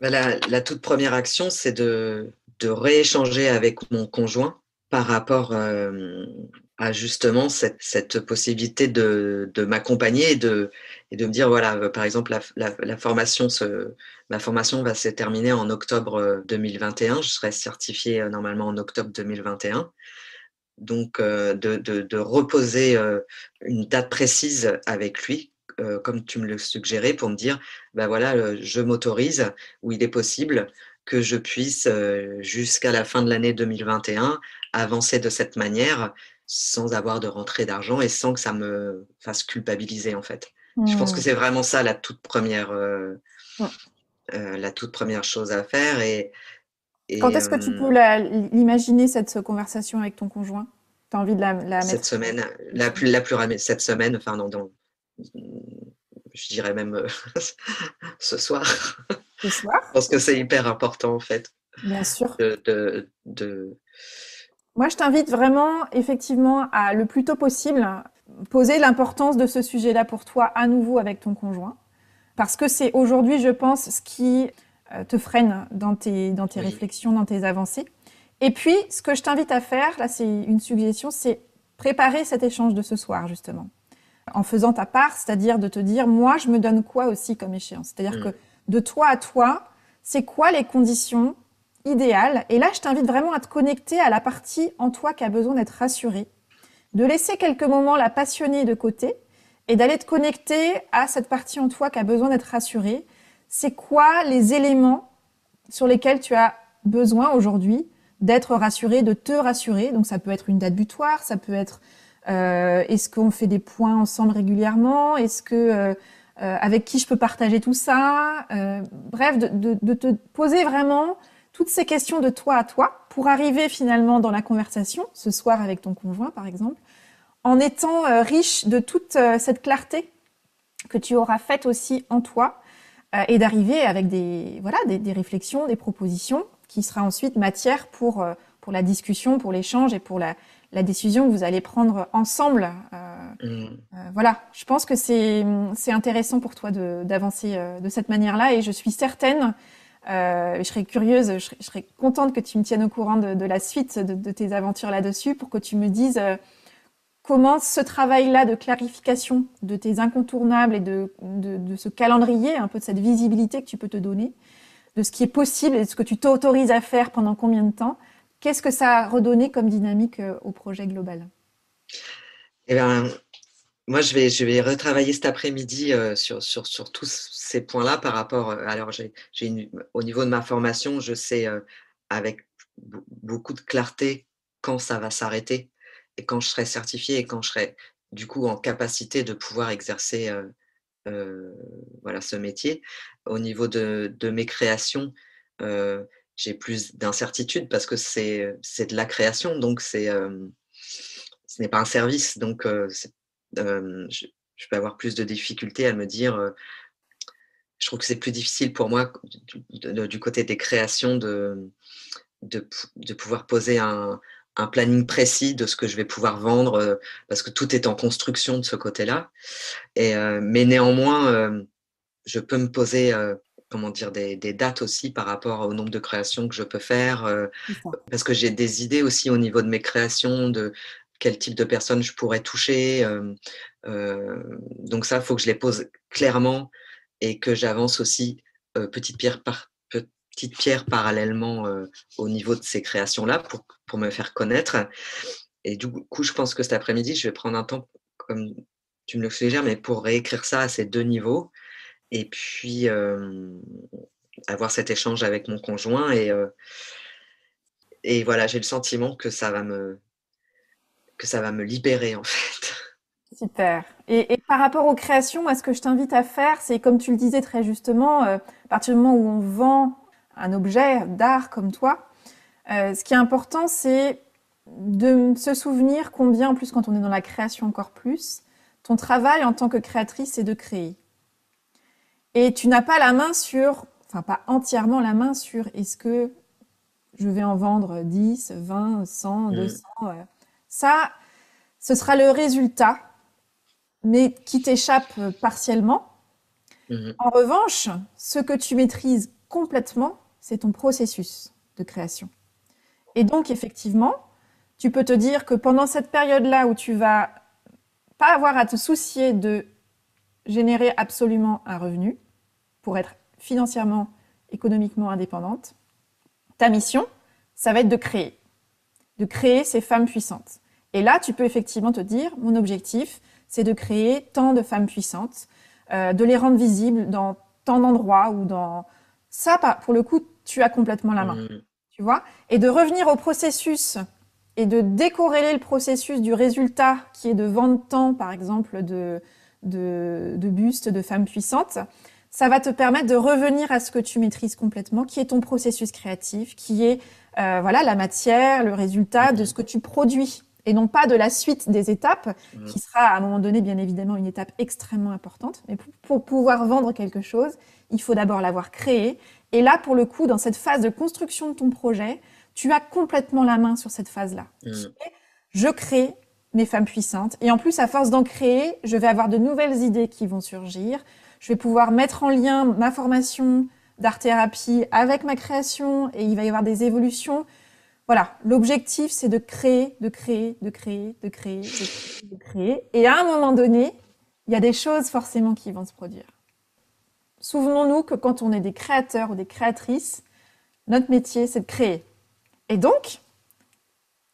La toute première action, c'est de rééchanger avec mon conjoint par rapport, à justement cette possibilité de m'accompagner et de me dire voilà, par exemple la formation ma formation va se terminer en octobre, 2021. Je serai certifiée, normalement en octobre 2021. Donc de reposer, une date précise avec lui, comme tu me le suggérais pour me dire: «Bah, voilà, je m'autorise ou il est possible que je puisse, jusqu'à la fin de l'année 2021 avancer de cette manière, sans avoir de rentrée d'argent et sans que ça me fasse culpabiliser», en fait. Je pense que c'est vraiment ça la toute première chose à faire et Quand est-ce que tu peux l'imaginer, cette conversation avec ton conjoint? Tu as envie de la cette mettre semaine, cette semaine? cette semaine, enfin je dirais même, ce soir. Ce soir? Je pense que Ok. c'est hyper important en fait Bien sûr. de Moi, je t'invite vraiment, effectivement, à le plus tôt possible poser l'importance de ce sujet-là pour toi à nouveau avec ton conjoint. Parce que c'est aujourd'hui, je pense, ce qui te freine dans tes oui, réflexions, dans tes avancées. Et puis, ce que je t'invite à faire, là, c'est une suggestion, c'est préparer cet échange de ce soir, justement. En faisant ta part, c'est-à-dire de te dire, moi, je me donne quoi aussi comme échéance. C'est-à-dire que mmh, de toi à toi, c'est quoi les conditions idéales. Et là, je t'invite vraiment à te connecter à la partie en toi qui a besoin d'être rassurée, de laisser quelques moments la passionner de côté et d'aller te connecter à cette partie en toi qui a besoin d'être rassurée. C'est quoi les éléments sur lesquels tu as besoin aujourd'hui d'être rassuré, de te rassurer? Donc ça peut être une date butoir, ça peut être est-ce qu'on fait des points ensemble régulièrement? Est-ce que avec qui je peux partager tout ça? Bref, de te poser vraiment toutes ces questions de toi à toi pour arriver finalement dans la conversation ce soir avec ton conjoint par exemple, en étant riche de toute cette clarté que tu auras faite aussi en toi et d'arriver avec des réflexions, des propositions qui sera ensuite matière pour la discussion, pour l'échange et pour la décision que vous allez prendre ensemble. mmh, Voilà, je pense que c'est intéressant pour toi d'avancer de cette manière-là et je suis certaine Je serais curieuse, je serais contente que tu me tiennes au courant de la suite de tes aventures là-dessus pour que tu me dises comment ce travail-là de clarification de tes incontournables et de ce calendrier, un peu de cette visibilité que tu peux te donner, de ce qui est possible et de ce que tu t'autorises à faire pendant combien de temps, qu'est-ce que ça a redonné comme dynamique au projet global? Eh ben, moi, je vais retravailler cet après-midi sur tous ces points-là par rapport. Alors, au niveau de ma formation, je sais avec beaucoup de clarté quand ça va s'arrêter et quand je serai certifiée et quand je serai du coup en capacité de pouvoir exercer heu, voilà, ce métier. Au niveau de mes créations, j'ai plus d'incertitude parce que c'est de la création, donc ce n'est pas un service, donc je vais avoir plus de difficultés à me dire, je trouve que c'est plus difficile pour moi du côté des créations de pouvoir poser un planning précis de ce que je vais pouvoir vendre, parce que tout est en construction de ce côté-là mais néanmoins, je peux me poser, comment dire? Des dates aussi par rapport au nombre de créations que je peux faire, C'est ça. parce que j'ai des idées aussi au niveau de mes créations, de quel type de personnes je pourrais toucher, donc ça, il faut que je les pose clairement et que j'avance aussi, petite pierre parallèlement, au niveau de ces créations-là pour me faire connaître et du coup, je pense que cet après-midi, je vais prendre un temps, comme tu me le suggères, mais pour réécrire ça à ces 2 niveaux et puis, avoir cet échange avec mon conjoint et voilà, j'ai le sentiment que ça va me libérer, en fait. Super. Et par rapport aux créations, moi, ce que je t'invite à faire, c'est comme tu le disais très justement, à partir du moment où on vend un objet d'art comme toi, ce qui est important, c'est de se souvenir combien, en plus quand on est dans la création encore plus, ton travail en tant que créatrice, c'est de créer. Et tu n'as pas la main sur, enfin pas entièrement la main sur est-ce que je vais en vendre 10, 20, 100, Mmh. 200. Ça, ce sera le résultat, mais qui t'échappe partiellement. Mmh mh. En revanche, ce que tu maîtrises complètement, c'est ton processus de création. Et donc, effectivement, tu peux te dire que pendant cette période-là où tu vas pas avoir à te soucier de générer absolument un revenu pour être financièrement, économiquement indépendante, ta mission, ça va être de créer ces femmes puissantes. Et là, tu peux effectivement te dire, mon objectif, c'est de créer tant de femmes puissantes, de les rendre visibles dans tant d'endroits ou dans... Ça, pour le coup, tu as complètement la main, Mmh. tu vois. Et de revenir au processus et de décorréler le processus du résultat qui est de vendre tant, par exemple, de bustes de femmes puissantes, ça va te permettre de revenir à ce que tu maîtrises complètement, qui est ton processus créatif, qui est voilà la matière, le résultat de ce Mmh. que tu produis, et non pas de la suite des étapes, Mmh. qui sera à un moment donné bien évidemment une étape extrêmement importante. Mais pour pouvoir vendre quelque chose, il faut d'abord l'avoir créé. Et là, pour le coup, dans cette phase de construction de ton projet, tu as complètement la main sur cette phase-là, qui Mmh. est je crée mes femmes puissantes. Et en plus, à force d'en créer, je vais avoir de nouvelles idées qui vont surgir. Je vais pouvoir mettre en lien ma formation d'art-thérapie avec ma création et il va y avoir des évolutions. Voilà, l'objectif, c'est de créer, de créer, de créer, de créer, de créer, de créer. Et à un moment donné, il y a des choses forcément qui vont se produire. Souvenons-nous que quand on est des créateurs ou des créatrices, notre métier, c'est de créer. Et donc,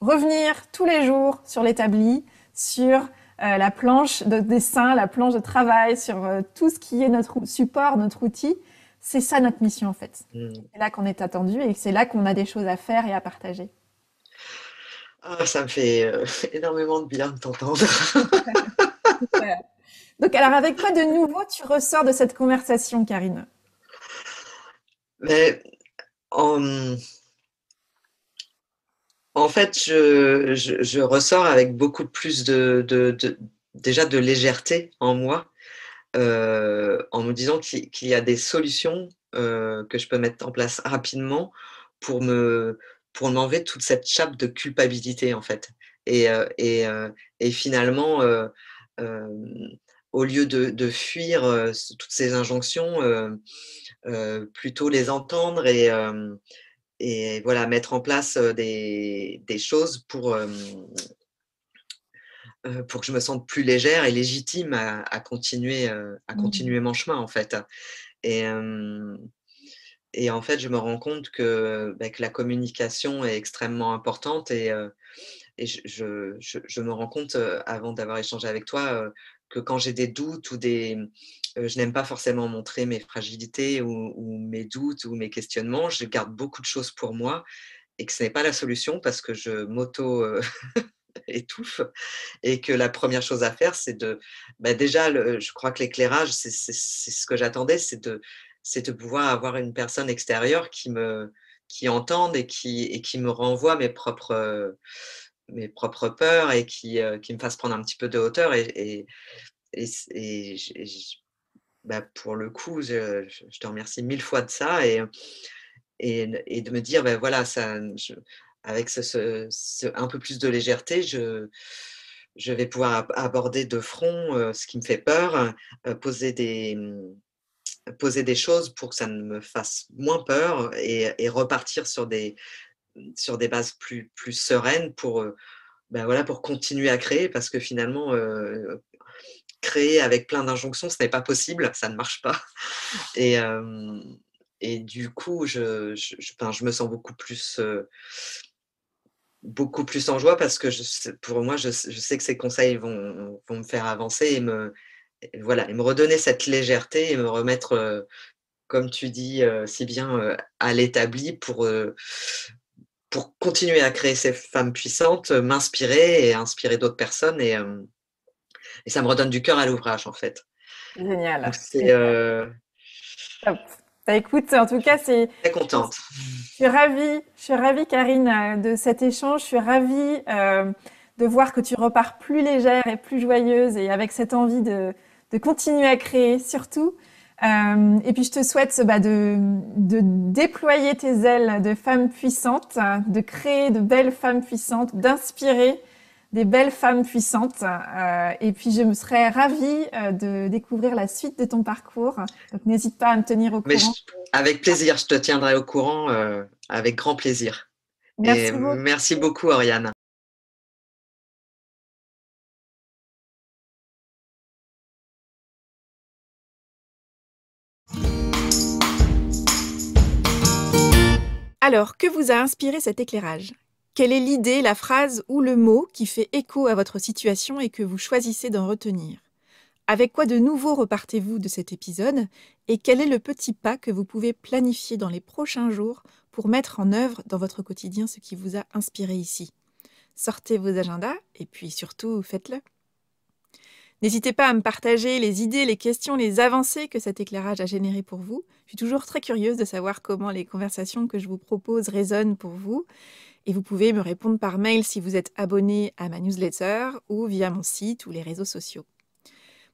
revenir tous les jours sur l'établi, sur la planche de dessin, la planche de travail, sur tout ce qui est notre support, notre outil. C'est ça notre mission en fait. Mmh. C'est là qu'on est attendu et c'est là qu'on a des choses à faire et à partager. Ah, ça me fait, énormément de bien de t'entendre. Super. Donc alors avec quoi de nouveau tu ressors de cette conversation, Karine? Mais en, en fait, je ressors avec beaucoup plus de déjà de légèreté en moi, en me disant qu'il y a des solutions, que je peux mettre en place rapidement pour me pour m'enlever toute cette chape de culpabilité, en fait et finalement, hem, au lieu de fuir toutes ces injonctions, plutôt les entendre et voilà, mettre en place des choses pour que je me sente plus légère et légitime à Mmh. continuer mon chemin, en fait. Et, hem et en fait, je me rends compte que la communication est extrêmement importante et je me rends compte, avant d'avoir échangé avec toi, que quand j'ai des doutes je n'aime pas forcément montrer mes fragilités ou mes doutes ou mes questionnements. Je garde beaucoup de choses pour moi et que ce n'est pas la solution parce que je étouffe et que la première chose à faire, c'est déjà je crois que l'éclairage, c'est ce que j'attendais, c'est de pouvoir avoir une personne extérieure qui entende et qui me renvoie mes propres peurs et qui me fasse prendre un petit peu de hauteur pour le coup, je te remercie 1000 fois de ça et de me dire, voilà, ça avec un peu plus de légèreté, je vais pouvoir aborder de front, ce qui me fait peur, poser des choses pour que ça ne me fasse moins peur et repartir sur des bases plus sereines voilà, pour continuer à créer parce que finalement, créer avec plein d'injonctions, ce n'est pas possible, ça ne marche pas et hem et du coup, je me sens beaucoup plus en joie parce que pour moi, je sais que ces conseils vont me faire avancer et me redonner cette légèreté et me remettre, comme tu dis, si bien, à l'établi pour continuer à créer ces femmes puissantes, m'inspirer et inspirer d'autres personnes et ça me redonne du cœur à l'ouvrage, en fait. Donc Génial, c'est, génial, top. Bah, écoute, en tout cas, très contente. je suis ravie, Karine, de cet échange. Je suis ravie de voir que tu repars plus légère et plus joyeuse et avec cette envie de continuer à créer, surtout. Et puis, je te souhaite de déployer tes ailes de femme puissante, de créer de belles femmes puissantes, d'inspirer des belles femmes puissantes. Et puis, je me serais ravie de découvrir la suite de ton parcours. Donc, n'hésite pas à me tenir au Mais courant. avec plaisir, je te tiendrai au courant, avec grand plaisir. Et Merci beaucoup. merci beaucoup, Oriane. Alors, que vous a inspiré cet éclairage? Quelle est l'idée, la phrase ou le mot qui fait écho à votre situation et que vous choisissez d'en retenir? Avec quoi de nouveau repartez-vous de cet épisode? Et quel est le petit pas que vous pouvez planifier dans les prochains jours pour mettre en œuvre dans votre quotidien ce qui vous a inspiré ici? Sortez vos agendas et puis surtout faites-le. N'hésitez pas à me partager les idées, les questions, les avancées que cet éclairage a générées pour vous. Je suis toujours très curieuse de savoir comment les conversations que je vous propose résonnent pour vous. Et vous pouvez me répondre par mail si vous êtes abonné à ma newsletter ou via mon site ou les réseaux sociaux.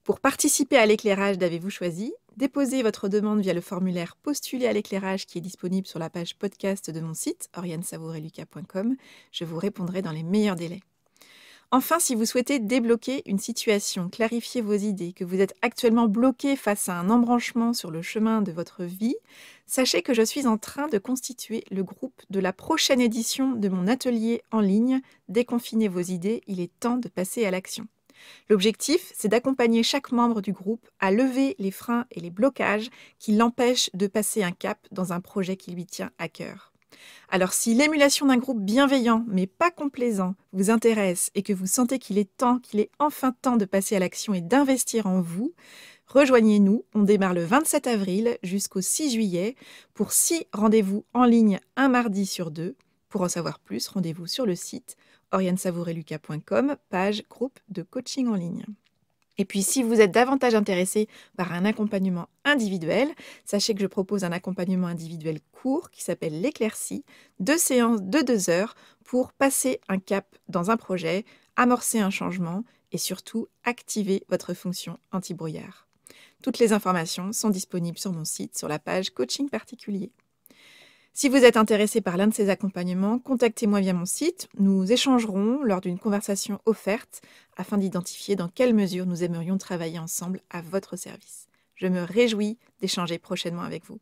Pour participer à l'éclairage d'Avez-vous choisi, déposez votre demande via le formulaire Postuler à l'éclairage qui est disponible sur la page podcast de mon site, oriansavoureluca.com. Je vous répondrai dans les meilleurs délais. Enfin, si vous souhaitez débloquer une situation, clarifier vos idées, que vous êtes actuellement bloqué face à un embranchement sur le chemin de votre vie, sachez que je suis en train de constituer le groupe de la prochaine édition de mon atelier en ligne Déconfinez vos idées, il est temps de passer à l'action. L'objectif, c'est d'accompagner chaque membre du groupe à lever les freins et les blocages qui l'empêchent de passer un cap dans un projet qui lui tient à cœur. Alors si l'émulation d'un groupe bienveillant mais pas complaisant vous intéresse et que vous sentez qu'il est enfin temps de passer à l'action et d'investir en vous, rejoignez-nous. On démarre le 27 avril jusqu'au 6 juillet pour 6 rendez-vous en ligne un mardi sur 2. Pour en savoir plus, rendez-vous sur le site oriansavoureluca.com, page groupe de coaching en ligne. Et puis, si vous êtes davantage intéressé par un accompagnement individuel, sachez que je propose un accompagnement individuel court qui s'appelle l'éclaircie, 2 séances de 2 heures pour passer un cap dans un projet, amorcer un changement et surtout activer votre fonction anti-brouillard. Toutes les informations sont disponibles sur mon site sur la page coaching particulier. Si vous êtes intéressé par l'un de ces accompagnements, contactez-moi via mon site. Nous échangerons lors d'une conversation offerte afin d'identifier dans quelle mesure nous aimerions travailler ensemble à votre service. Je me réjouis d'échanger prochainement avec vous.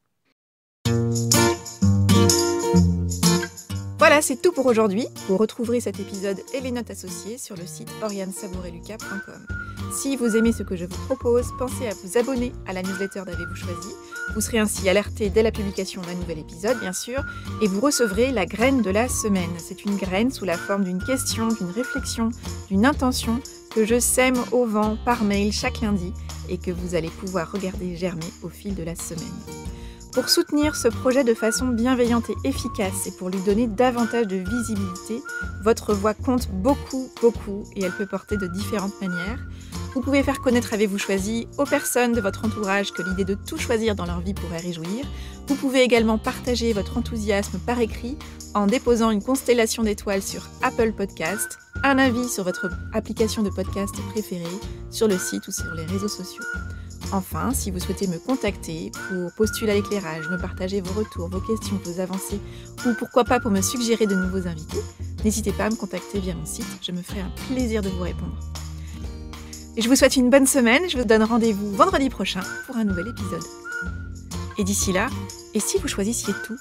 Voilà, c'est tout pour aujourd'hui. Vous retrouverez cet épisode et les notes associées sur le site oriansaboureluca.com. Si vous aimez ce que je vous propose, pensez à vous abonner à la newsletter d'Avez-vous choisi. Vous serez ainsi alerté dès la publication d'un nouvel épisode, bien sûr, et vous recevrez la graine de la semaine. C'est une graine sous la forme d'une question, d'une réflexion, d'une intention que je sème au vent par mail chaque lundi et que vous allez pouvoir regarder germer au fil de la semaine. Pour soutenir ce projet de façon bienveillante et efficace et pour lui donner davantage de visibilité, votre voix compte beaucoup et elle peut porter de différentes manières. Vous pouvez faire connaître Avez-vous choisi aux personnes de votre entourage que l'idée de tout choisir dans leur vie pourrait réjouir. Vous pouvez également partager votre enthousiasme par écrit en déposant une constellation d'étoiles sur Apple Podcast, un avis sur votre application de podcast préférée, sur le site ou sur les réseaux sociaux. Enfin, si vous souhaitez me contacter pour postuler à l'éclairage, me partager vos retours, vos questions, vos avancées, ou pourquoi pas pour me suggérer de nouveaux invités, n'hésitez pas à me contacter via mon site, je me ferai un plaisir de vous répondre. Et je vous souhaite une bonne semaine, je vous donne rendez-vous vendredi prochain pour un nouvel épisode. Et d'ici là, et si vous choisissiez tout ?